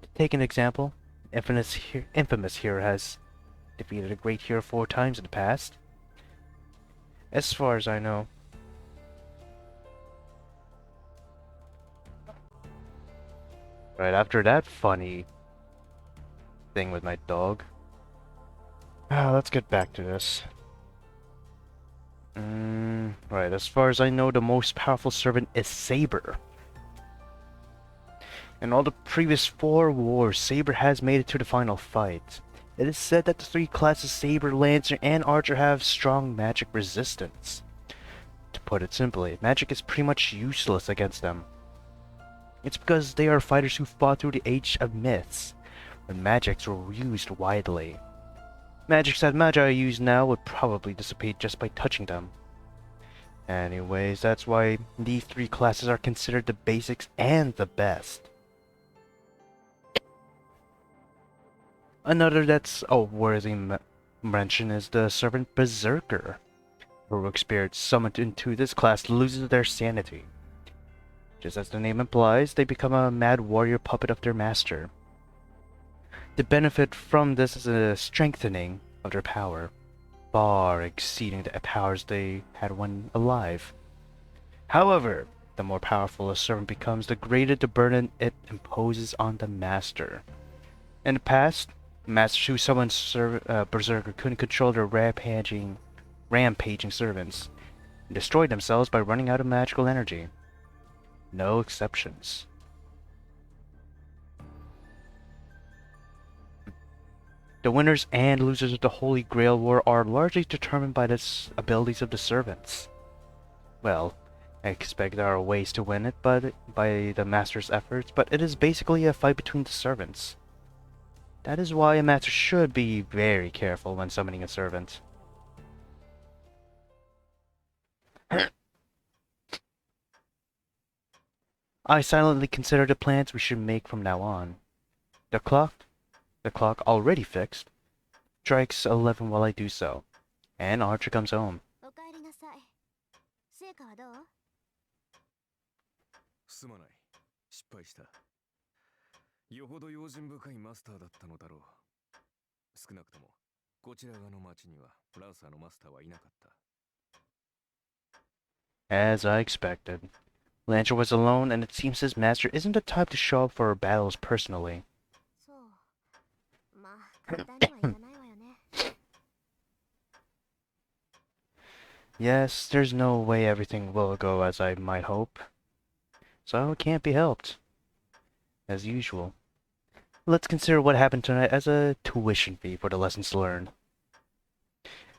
To take an example, Infamous Hero has defeated a great hero 4 times in the past, as far as I know. Right after that funny thing with my dog. Let's get back to this. Right, as far as I know, the most powerful servant is Saber. In all the previous 4 wars, Saber has made it to the final fight. It is said that the 3 classes Saber, Lancer, and Archer have strong magic resistance. To put it simply, magic is pretty much useless against them. It's because they are fighters who fought through the age of myths, when magics were used widely. Magics that Magi use now would probably dissipate just by touching them. Anyways, that's why these 3 classes are considered the basics and the best. Another that's a worthy mention is the Servant Berserker. Heroic spirits summoned into this class loses their sanity. Just as the name implies, they become a mad warrior puppet of their master. The benefit from this is a strengthening of their power, far exceeding the powers they had when alive. However, the more powerful a servant becomes, the greater the burden it imposes on the master. In the past, masters who summoned Berserker couldn't control their rampaging servants, and destroyed themselves by running out of magical energy. No exceptions. The winners and losers of the Holy Grail War are largely determined by the abilities of the servants. Well, I expect there are ways to win it by the master's efforts, but it is basically a fight between the servants. That is why a master should be very careful when summoning a servant. I silently consider the plans we should make from now on. The clock already fixed, strikes 11 while I do so, and Archer comes home. おかえりなさい。成果はどう？すまない。失敗した。よほど用心深いマスターだったのだろう。少なくとも、こちら側の町にはランサーのマスターはいなかった。As I expected. Lancer was alone, and it seems his master isn't the type to show up for battles personally. そう。まあ、簡単にはいかないわよね。Yes, there's no way everything will go as I might hope. So it can't be helped. As usual. Let's consider what happened tonight as a tuition fee for the lessons learned.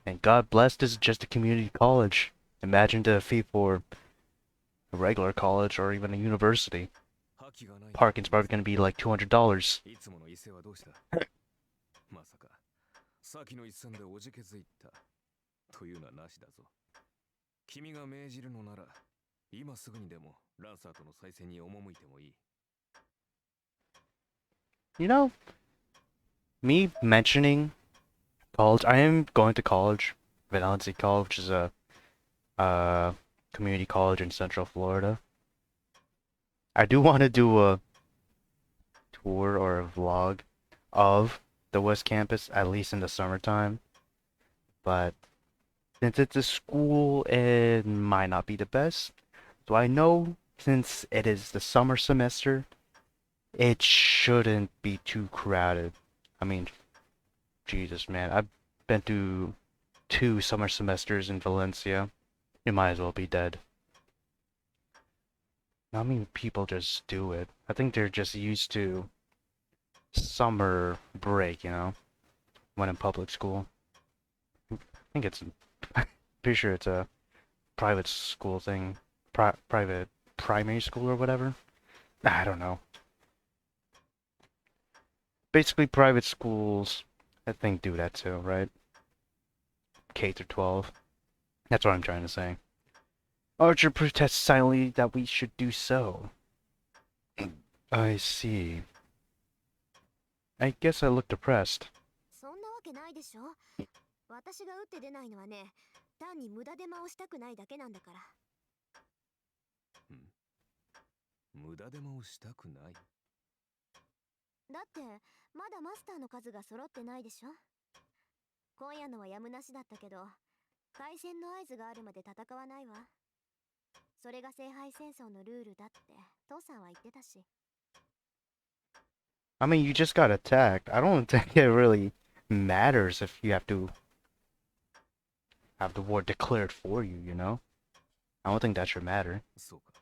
And God bless, this is just a community college. Imagine the fee for a regular college or even a university. Parking's probably going to be like $200. いつもの伊勢はどうしたまさか、さっきの一戦でおじけづいた。というのはなしだぞ。君が命じるのなら、今すぐにでもランサーとの再戦に赴いてもいい。You know, me mentioning college, I am going to college, Valencia College, which is a community college in Central Florida. I do want to do a tour or a vlog of the West Campus, at least in the summertime. But since it's a school, it might not be the best. So I know since it is the summer semester, it shouldn't be too crowded. I mean, Jesus, man, I've been to 2 summer semesters in Valencia. You might as well be dead. I mean, people just do it. I think they're just used to summer break, you know, when in public school. I think it's, pretty sure it's a private school thing. private primary school or whatever. I don't know. Basically, private schools, I think, do that too, right? K through 12. That's what I'm trying to say. Archer protests silently that we should do so. I see. I guess I look depressed. そんなわけないでしょ。私が打って出ないのはね、単に無駄手間をしたくないだけなんだから。無駄手間をしたくない。だってまだマスターの数が揃ってないでしょ。今夜のはやむなしだったけど、開戦の合図があるまで戦わないわ。それが聖杯戦争のルールだって父さんは言ってたし。I mean, you just got attacked. I don't think it really matters if you have to have the war declared for you, you know? I don't think that should matter. そうか。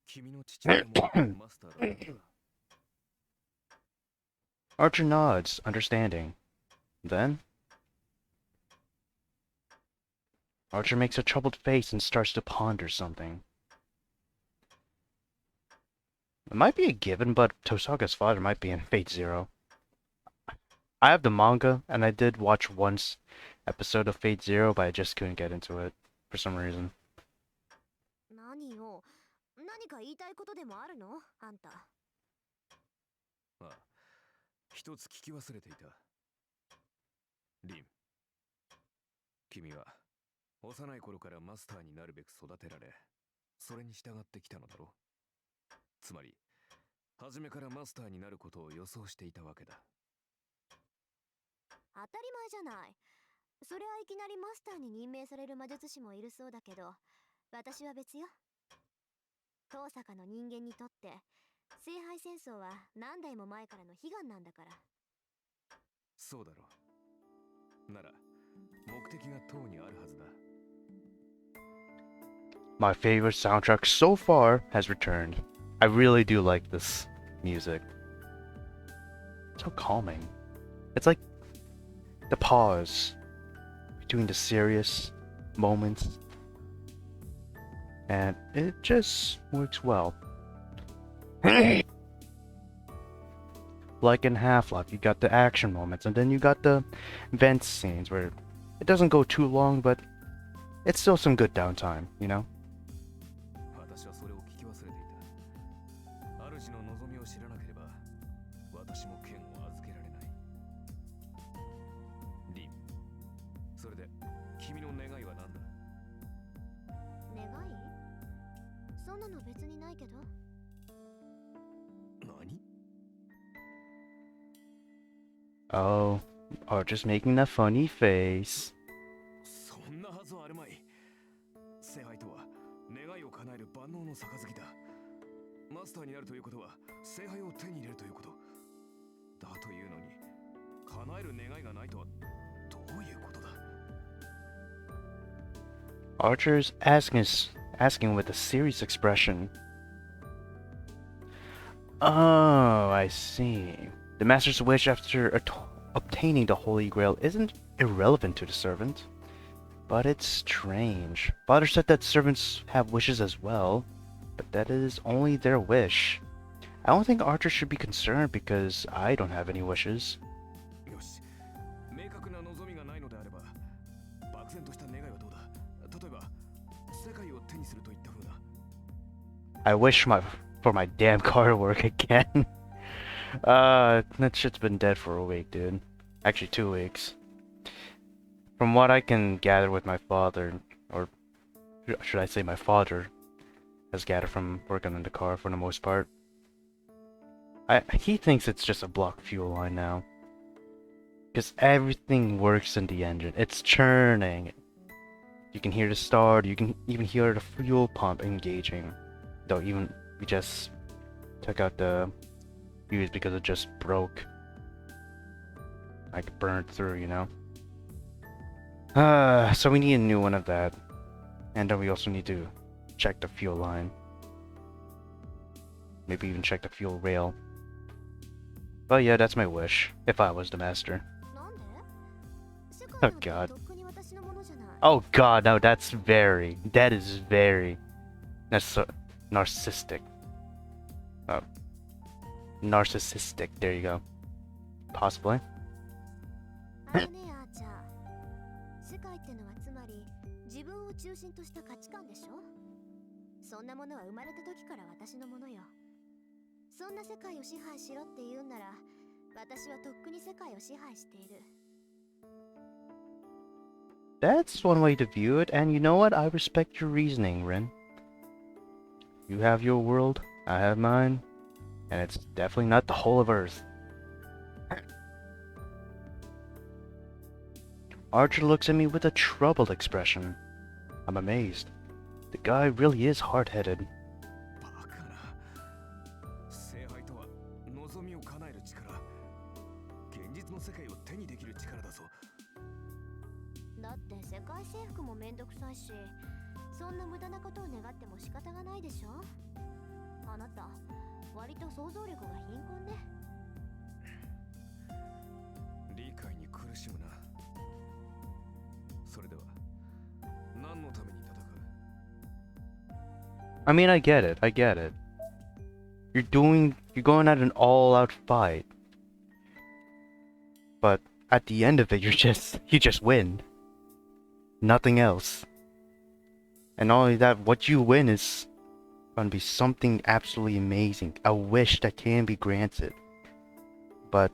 君の父親もマスターだったんだ。Archer nods, understanding. Then, Archer makes a troubled face and starts to ponder something. It might be a given, but Tosaga's father might be in Fate Zero. I have the manga, and I did watch one episode of Fate Zero, but I just couldn't get into it for some reason. 何よ、何か言いたいことでもあるのあんた。ああ、一つ聞き忘れていた。リン、君は幼い頃からマスターになるべく育てられ、それに従ってきたのだろう。つまり、初めからマスターになることを予想していたわけだ。当たり前じゃない。それはいきなりマスターに任命される魔術師もいるそうだけど、私は別よ。遠坂の人間にとって聖杯戦争は何代も前からの悲願なんだから。そうだろう。なら目的がとうにあるはずだ。My favorite soundtrack so far has returned. I really do like this music. It's so calming. It's like the pause between the serious moments, and it just works well. Like in Half-Life, you got the action moments, and then you got the vent scenes where it doesn't go too long, but it's still some good downtime, you know? 私はそれを聞き忘れていた。主の望みを知らなければ、私も剣を預けられない。リン、それで君の願いは何だ？願い？そんなの別にないけど。何？ Oh, just making that funny face. そんなはずはあるまい。聖杯とは願いを叶える万能の杯だ。マスターになるということは聖杯を手に入れるということだというのに、叶える願いがないとはどういうことだ？ Archer's asking with a serious expression. Oh, I see. The master's wish after obtaining the Holy Grail isn't irrelevant to the servant. But it's strange. Father said that servants have wishes as well, but that is only their wish. I don't think Archer should be concerned because I don't have any wishes. よし、明確な望みがないのであれば、漠然とした願いはどうだ？例えば、世界を手にするといった風な。I wish for my damn car to work again. That shit's been dead for a week, dude. Actually, 2 weeks. From what I can gather with my father, or should I say my father, has gathered from working on the car for the most part. He thinks it's just a blocked fuel line now. Because everything works in the engine. It's churning. You can hear the start, you can even hear the fuel pump engaging. Though even we just took out the fuse because it just broke. Like burned through, you know? So we need a new one of that. And then we also need to check the fuel line. Maybe even check the fuel rail. But yeah, that's my wish, if I was the master. なんで？世界 Oh なんて god. とっくに私のものじゃない。Oh god, no, that is very... That's narcissistic. Oh, narcissistic. There you go. Possibly. あのねあーちゃん、世界ってのはつまり自分を中心とした価値観でしょ。そんなものは生まれた時から私のものよ。そんな世界を支配しろって言うんなら、私はとっくに世界を支配している。 That's one way to view it, and you know what? I respect your reasoning, Rin. You have your world, I have mine, and it's definitely not the whole of Earth. Archer looks at me with a troubled expression. I'm amazed. The guy really is hard-headed. バカな。聖杯とは望みを叶える力、現実の世界を手にできる力だぞ。だって世界征服もめんどくさいし、そんな無駄なことを願っても仕方がないでしょ。あなた割と想像力が貧困ね。理解に苦しむな。それでは何のために戦う？ I mean, I get it. You're going at an all-out fight. But at the end of it, you just win. Nothing else. And not only that, what you win is gonna be something absolutely amazing. A wish that can be granted. But,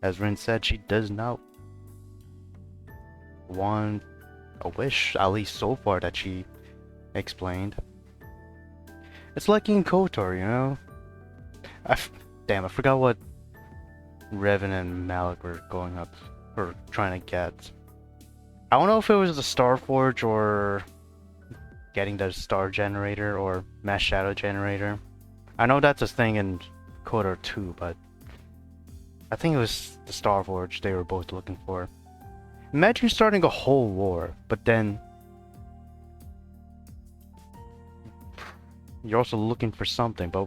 as Rin said, she does not want a wish, at least so far that she explained. It's like in KOTOR, you know? Damn, I forgot what Revan and Malik were going up, or trying to get. I don't know if it was the Star Forge or getting the Star Generator or Mass Shadow Generator. I know that's a thing in KOTOR 2, but I think it was the Star Forge they were both looking for. Imagine starting a whole war, but then you're also looking for something, but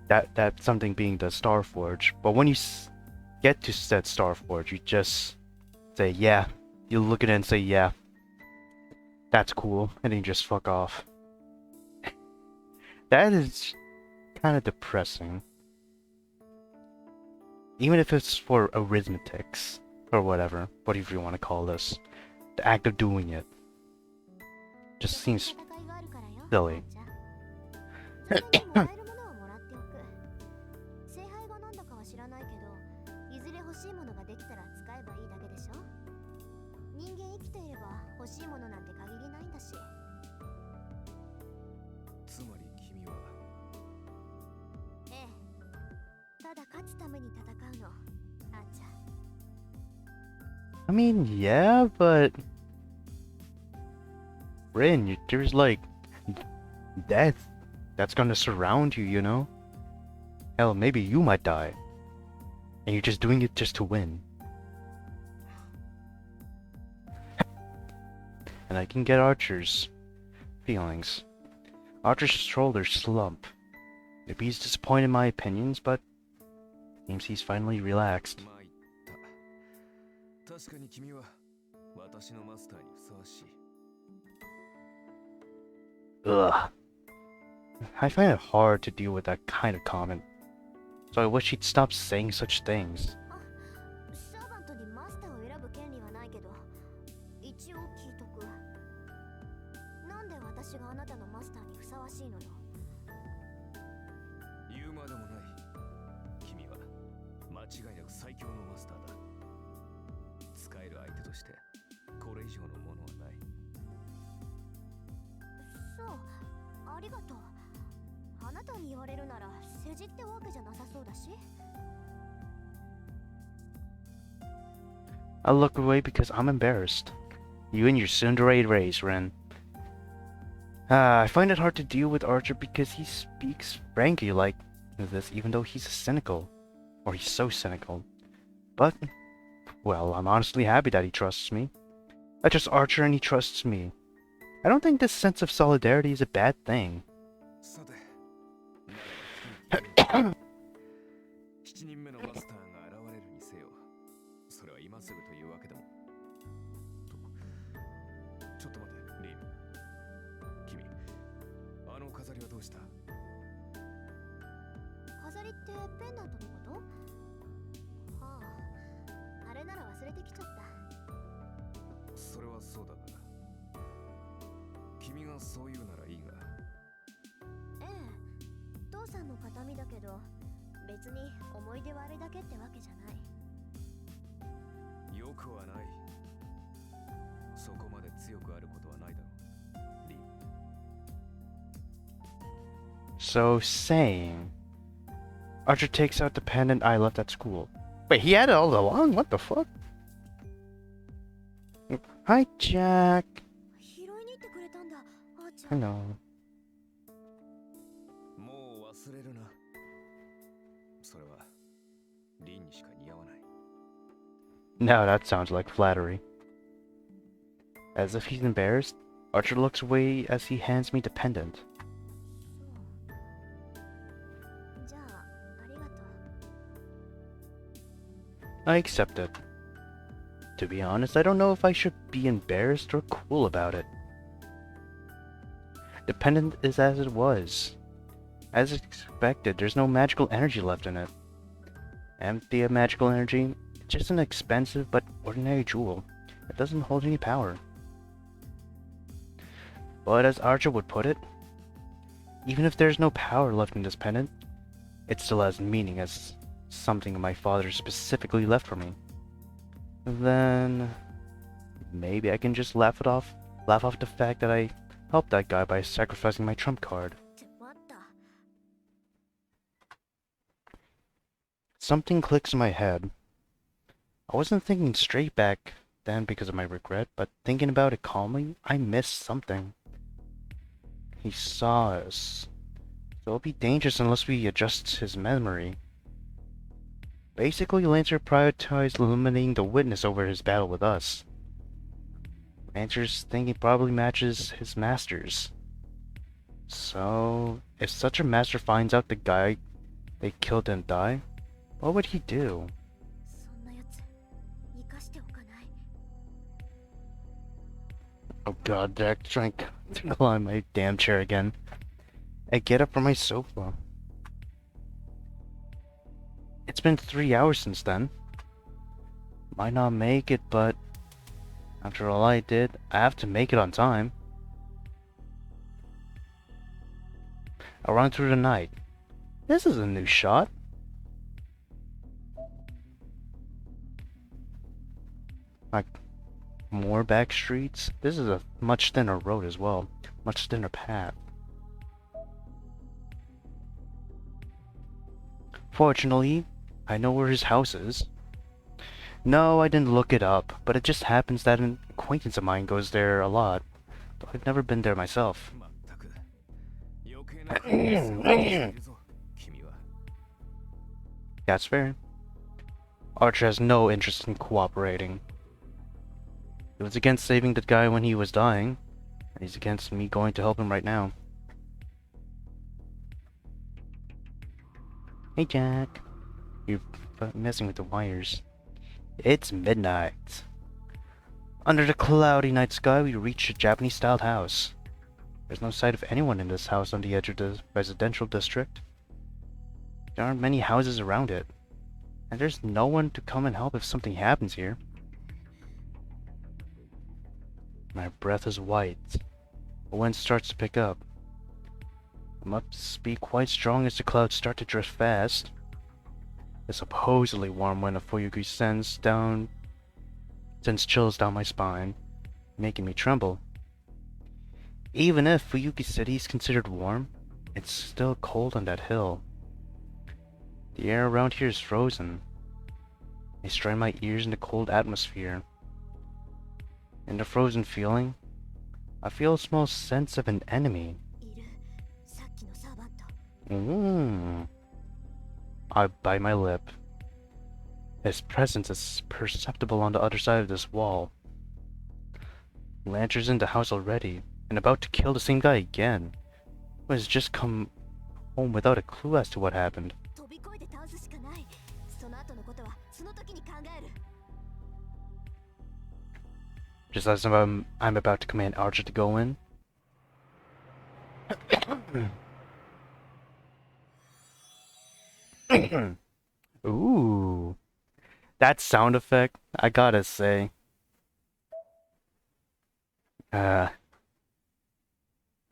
that something being the Star Forge. But when you get to said Star Forge, you just say, yeah. You look at it and say, yeah, that's cool, and then you just fuck off. That is kind of depressing. Even if it's for arithmetics, or whatever you want to call this. The act of doing it just seems silly. もらえるものをもらっておく。聖杯がなんだかは知らないけど、いずれ欲しいものができたら使えばいいだけでしょ。人間生きていれば欲しいものなんて限りないんだし。つまり君は。ええ。ただ勝つために戦うの。あんちゃん。I mean, yeah, but Rin, there's like death that's gonna surround you, you know? Hell, maybe you might die. And you're just doing it just to win. And I can get Archer's feelings. Archer's shoulders slump. Maybe he's disappointed in my opinions, but seems he's finally relaxed. まあ言った。確かに君は私のマスターにふさわしい。 Ugh. I find it hard to deal with that kind of comment. So I wish he'd stop saying such things. サーバントにマスターを選ぶ権利はないけど、一応聞いとく。なんで私があなたのマスターにふさわしいのよ。言うまでもない。君は間違いなく最強のマスターだ。使える相手としてこれ以上のものはない。そう、ありがとう。あなたに言われるなら世辞ってわけじゃなさそうだし。I look away because I'm embarrassed. You and your tsundere race, Ren. I find it hard to deal with Archer because he speaks frankly like this, even though he's cynical. Or he's so cynical. But, well, I'm honestly happy that he trusts me. I trust Archer and he trusts me. I don't think this sense of solidarity is a bad thing. さて、7人目のマスターが現れるにせよ、それは今すぐというわけでも。ちょっと待て、リン。君、どうした？飾りってペンダントのこと？はあ、あれなら忘れてきちゃった。それはそうだが、君がそう言うならいいが。ええ、父さんの形見だけど、別に思い出はあれだけってわけじゃない。よくはない。そこまで強くあることはないだろう、リー。So saying, Archer takes out the pendant I left at school. Wait, he had it all along? What the fuck? Hi, Jack. 拾いに行ってくれたんだ、あーちゃん。 Hello. もう忘れるな。それはリンにしか似合わない。 Now that sounds like flattery. As if he's embarrassed, Archer looks away as he hands me the pendant. そう。じゃあ、ありがとう。I accept it. To be honest, I don't know if I should be embarrassed or cool about it. The pendant is as it was. As expected, there's no magical energy left in it. Empty of magical energy, it's just an expensive but ordinary jewel. It doesn't hold any power. But as Archer would put it, even if there's no power left in this pendant, it still has meaning as something my father specifically left for me. Then maybe I can just laugh off the fact that I helped that guy by sacrificing my trump card. って待った。 Something clicks in my head. I wasn't thinking straight back then because of my regret, but thinking about it calmly, I missed something. He saw us, so it'll be dangerous unless we adjust his memory. Basically, Lancer prioritized eliminating the witness over his battle with us. Lancer's thinking probably matches his master's. So, if such a master finds out the guy they killed didn't die, what would he do? そんなやつ、生かしておかない。 Oh god, Jack's trying to climb my damn chair again. I get up from my sofa. It's been 3 hours since then. Might not make it, but after all I did, I have to make it on time. I'll run through the night. This is a new shot. Like, more back streets. This is a much thinner road as well. Much thinner path. Fortunately, I know where his house is. No, I didn't look it up, but it just happens that an acquaintance of mine goes there a lot, though I've never been there myself. まったく余計なことを背負っているぞ、君は。 That's fair. Archer has no interest in cooperating. He was against saving the guy when he was dying, and he's against me going to help him right now. Hey Jack. You're messing with the wires. It's midnight. Under the cloudy night sky, we reach a Japanese-styled house. There's no sight of anyone in this house on the edge of the residential district. There aren't many houses around it, and there's no one to come and help if something happens here. My breath is white. The wind starts to pick up. It must be quite strong as the clouds start to drift fast. The supposedly warm wind of Fuyuki sends chills down my spine, making me tremble. Even if Fuyuki City is considered warm, it's still cold on that hill. The air around here is frozen. I strain my ears in the cold atmosphere. In the frozen feeling, I feel a small sense of an enemy. いる、さっきのサーバント。 I bite my lip. His presence is perceptible on the other side of this wall. Lancer's in the house already, and about to kill the same guy again, who has just come home without a clue as to what happened. 飛び越えて倒すしかない。その後のことはその時に考える。 Just as I'm about to command Archer to go in, Ooh, that sound effect, I gotta say, uh,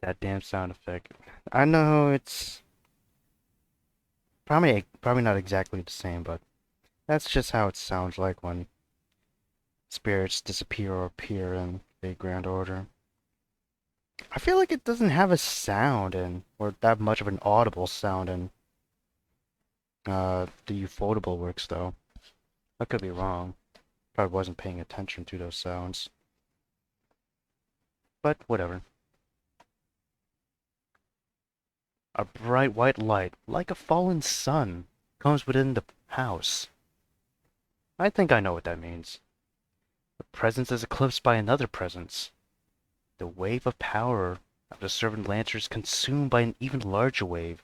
that damn sound effect. I know it's probably not exactly the same, but that's just how it sounds like when spirits disappear or appear in a grand order. I feel like it doesn't have a sound in, or that much of an audible sound in, the Ufotable works though. I could be wrong. Probably wasn't paying attention to those sounds. But whatever. A bright white light, like a fallen sun, comes within the house. I think I know what that means. The presence is eclipsed by another presence. The wave of power of the servant lancer is consumed by an even larger wave.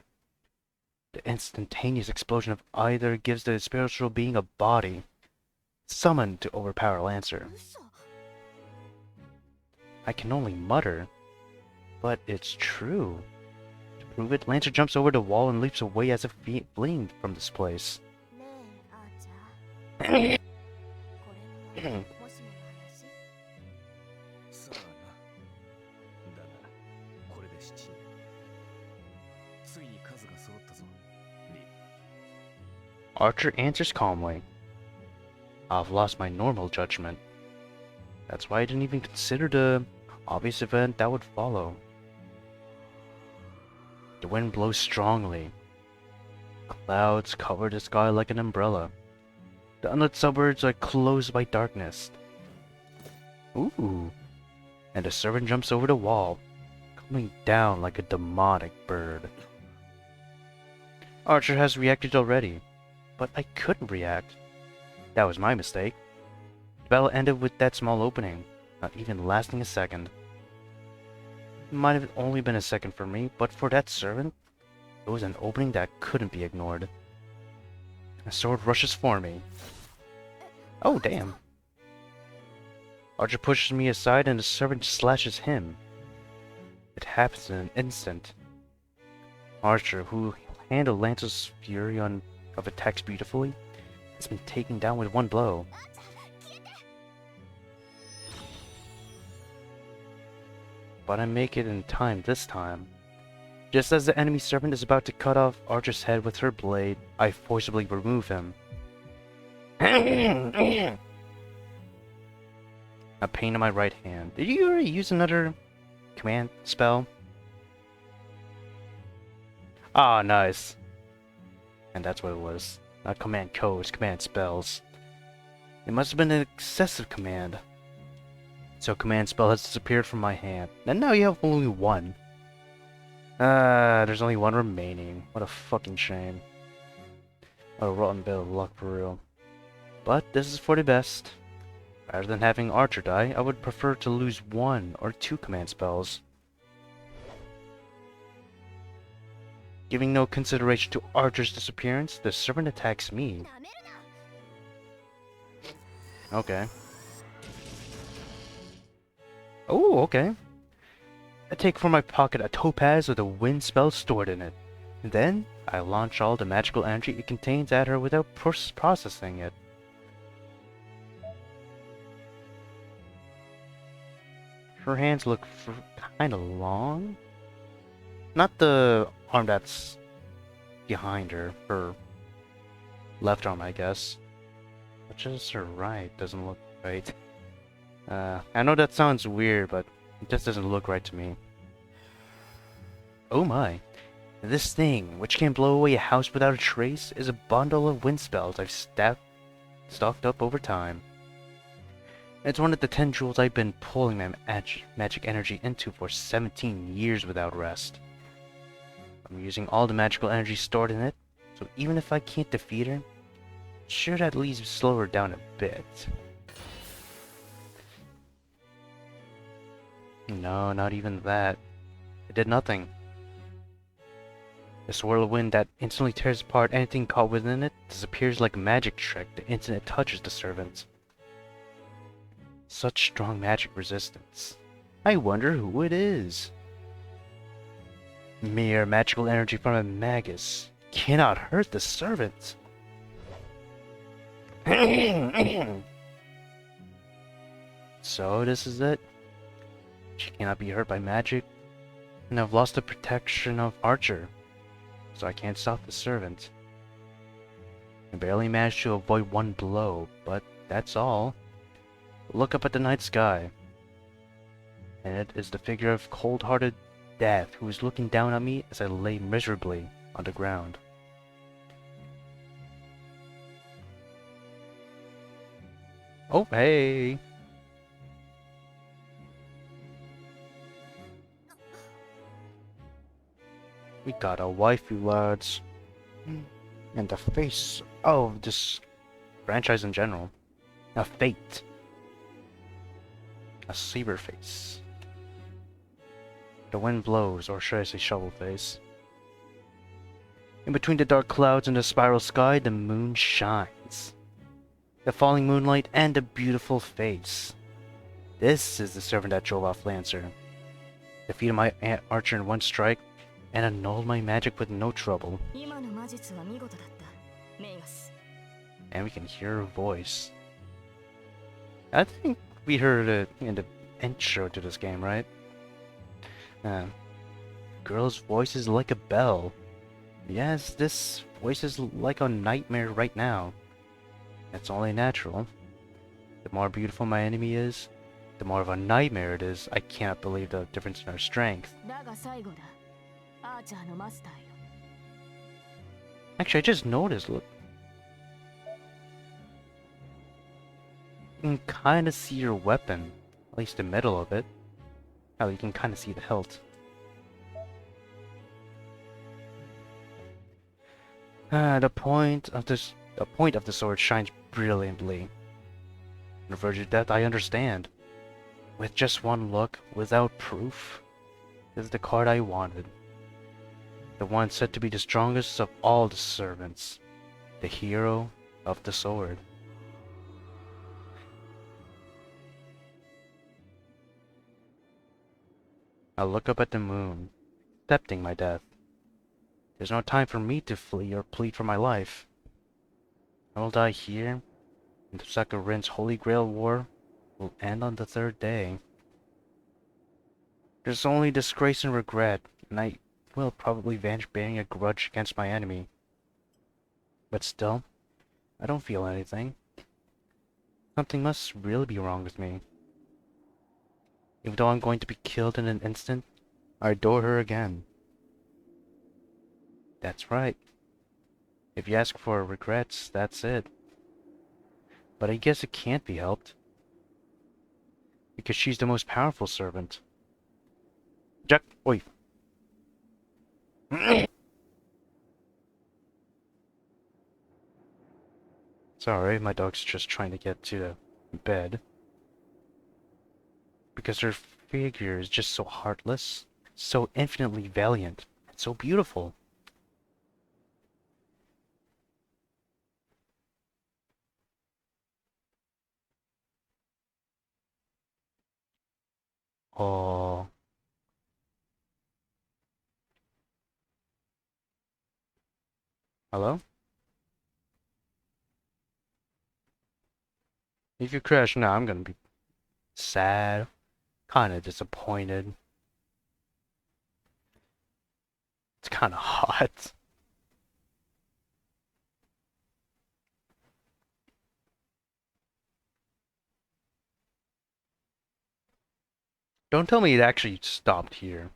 The instantaneous explosion of either gives the spiritual being a body, summoned to overpower Lancer. 嘘。I can only mutter, but it's true. To prove it, Lancer jumps over the wall and leaps away as if fleeing from this place. ねえ、あーちゃん。これはもしもの話。さあな。だが、これで7人。ついに数が揃ったぞ。リ。 Archer answers calmly. I've lost my normal judgment. That's why I didn't even consider the obvious event that would follow. The wind blows strongly. Clouds cover the sky like an umbrella. The unlit suburbs are closed by darkness. Ooh. And the servant jumps over the wall, coming down like a demonic bird. Archer has reacted already, but I couldn't react. That was my mistake. The battle ended with that small opening, not even lasting a second. It might have only been a second for me, but for that servant, it was an opening that couldn't be ignored. A sword rushes for me. Oh, damn. Archer pushes me aside and the servant slashes him. It happens in an instant. Archer, who handled Lance's fury of attacks beautifully, has been taken down with one blow. But I make it in time this time. Just as the enemy servant is about to cut off Archer's head with her blade, I forcibly remove him. A pain in my right hand. Did you already use another command spell? Ah, nice. And that's what it was. Not command codes, command spells. It must have been an excessive command. So command spell has disappeared from my hand. And now you have only one. There's only one remaining. What a fucking shame. What a rotten bit of luck for real. But this is for the best. Rather than having Archer die, I would prefer to lose one or two command spells. Giving no consideration to Archer's disappearance, the servant attacks me. Okay. Oh, okay. I take from my pocket a topaz with a wind spell stored in it. Then, I launch all the magical energy it contains at her without processing it. Her hands look kinda long. Not the arm that's behind her. Her left arm, I guess. Which is her right? Doesn't look right. I know that sounds weird, but it just doesn't look right to me. Oh my. This thing, which can blow away a house without a trace, is a bundle of wind spells I've stocked up over time. It's one of the 10 jewels I've been pulling my magic energy into for 17 years without rest. I'm using all the magical energy stored in it, so even if I can't defeat her, it should at least slow her down a bit. No, not even that. It did nothing. The swirl of wind that instantly tears apart anything caught within it disappears like a magic trick the instant it touches the servant. Such strong magic resistance. I wonder who it is. Mere magical energy from a magus. cannot hurt the servant. So this is it. She cannot be hurt by magic, and I've lost the protection of Archer, so I can't stop the servant. I barely managed to avoid one blow, but that's all. Look up at the night sky, and it is the figure of cold-hearted death who is looking down at me as I lay miserably on the ground. Oh, hey! We got a waifu, lads. And the face of this franchise in general. A fate. A saber face. The wind blows, or should I say shovel face. In between the dark clouds and the spiral sky, the moon shines. The falling moonlight and a beautiful face. This is the servant that drove off Lancer. Defeated my Aunt Archer in one strike, and annulled my magic with no trouble. And we can hear her voice. I think we heard it in the intro to this game, right? Girl's voice is like a bell. Yes, this voice is like a nightmare right now. It's only natural. The more beautiful my enemy is, the more of a nightmare it is. I can't believe the difference in our strength. Actually, I just noticed, look. You can kind of see your weapon, at least the middle of it. Oh, you can kind of see the hilt. The point of the sword shines brilliantly. On the verge of death, I understand. With just one look, without proof, this is the card I wanted. The one said to be the strongest of all the servants. The hero of the sword. I look up at the moon, accepting my death. There's no time for me to flee or plead for my life. I will die here, and the Sakura-Rin's Holy Grail War will end on the third day. There's only disgrace and regret, and I will probably vanish bearing a grudge against my enemy. But still, I don't feel anything. Something must really be wrong with me. Even though I'm going to be killed in an instant, I adore her again. That's right. If you ask for regrets, that's it. But I guess it can't be helped. Because she's the most powerful servant. Jack, oi. Sorry, my dog's just trying to get to the bed. Because her figure is just so heartless, so infinitely valiant, and so beautiful. Oh. Hello? If you crash now, I'm gonna be sad, kinda disappointed. It's kinda hot. Don't tell me it actually stopped here.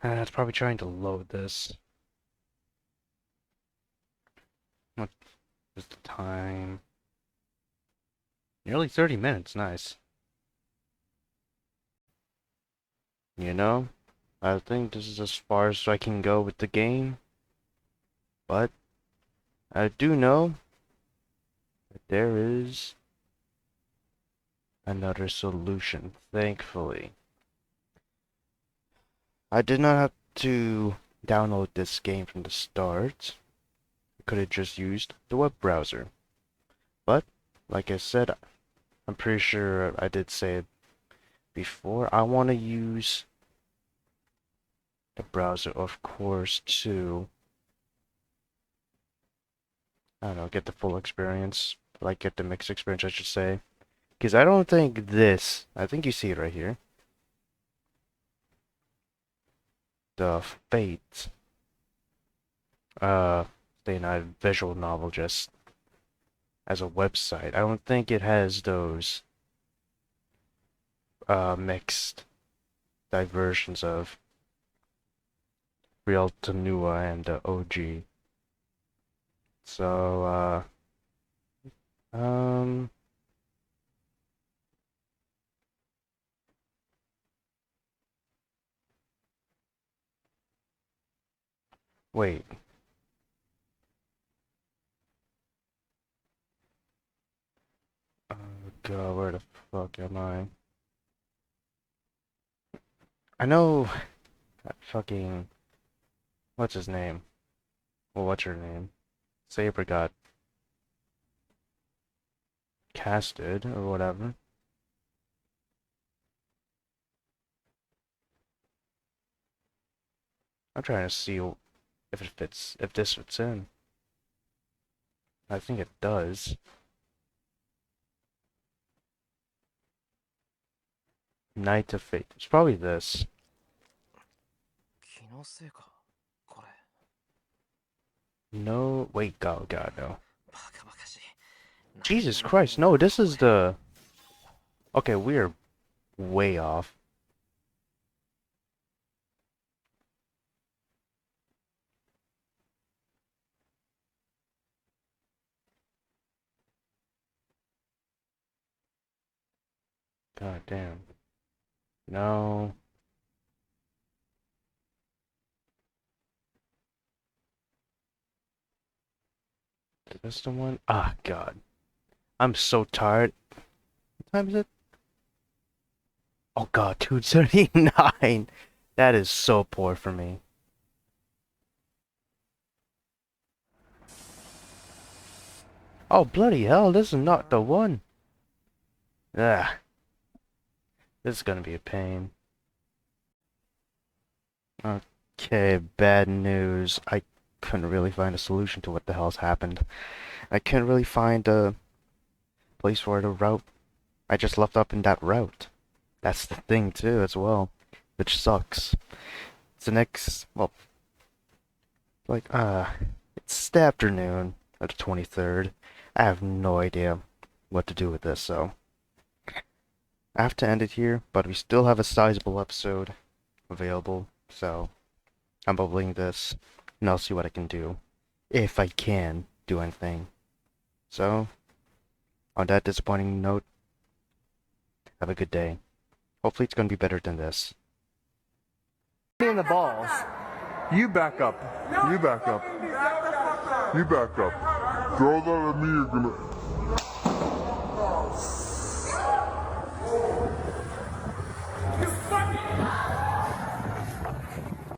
It's probably trying to load this. What is the time? Nearly 30 minutes, nice. You know, I think this is as far as I can go with the game. But I do know that there is another solution, thankfully. I did not have to download this game from the start. I could have just used the web browser. But, like I said, I'm pretty sure I did say it before I want to use the browser, of course, to, I don't know, get the full experience. Like, get the mixed experience, I should say. Because I don't think this, I think you see it right here. The Fate, Stay Night visual novel just as a website. I don't think it has those, mixed diversions of Realta Nua and the OG. So, wait. Oh god, where the fuck am I? I know that fucking, what's his name? Well, what's her name? Saber got casted or whatever. I'm trying to see if it fits, if this fits in. I think it does. Night of Fate. It's probably this. 気のせいかこれ No, wait, god, god, no. バカバカしい Jesus Christ, no, this is the... Okay, we're way off. God damn. No. Is this the one? Ah, God. I'm so tired. What time is it? Oh, God, 2:39. That is so poor for me. Oh, bloody hell, this is not the one. Ugh. This is gonna be a pain. Okay, bad news. I couldn't really find a solution to what the hell's happened. I couldn't really find a place for the route I just left up in that route. That's the thing too, as well, which sucks. It's the next, well, like, it's the afternoon of the 23rd. I have no idea what to do with this, so I have to end it here, but we still have a sizable episode available, so I'm bubbling this, and I'll see what I can do, if I can do anything. So, on that disappointing note, have a good day. Hopefully it's gonna be better than this. In the balls. You back up. You back up. You back up. Throw that at me, you're gonna... You fucking...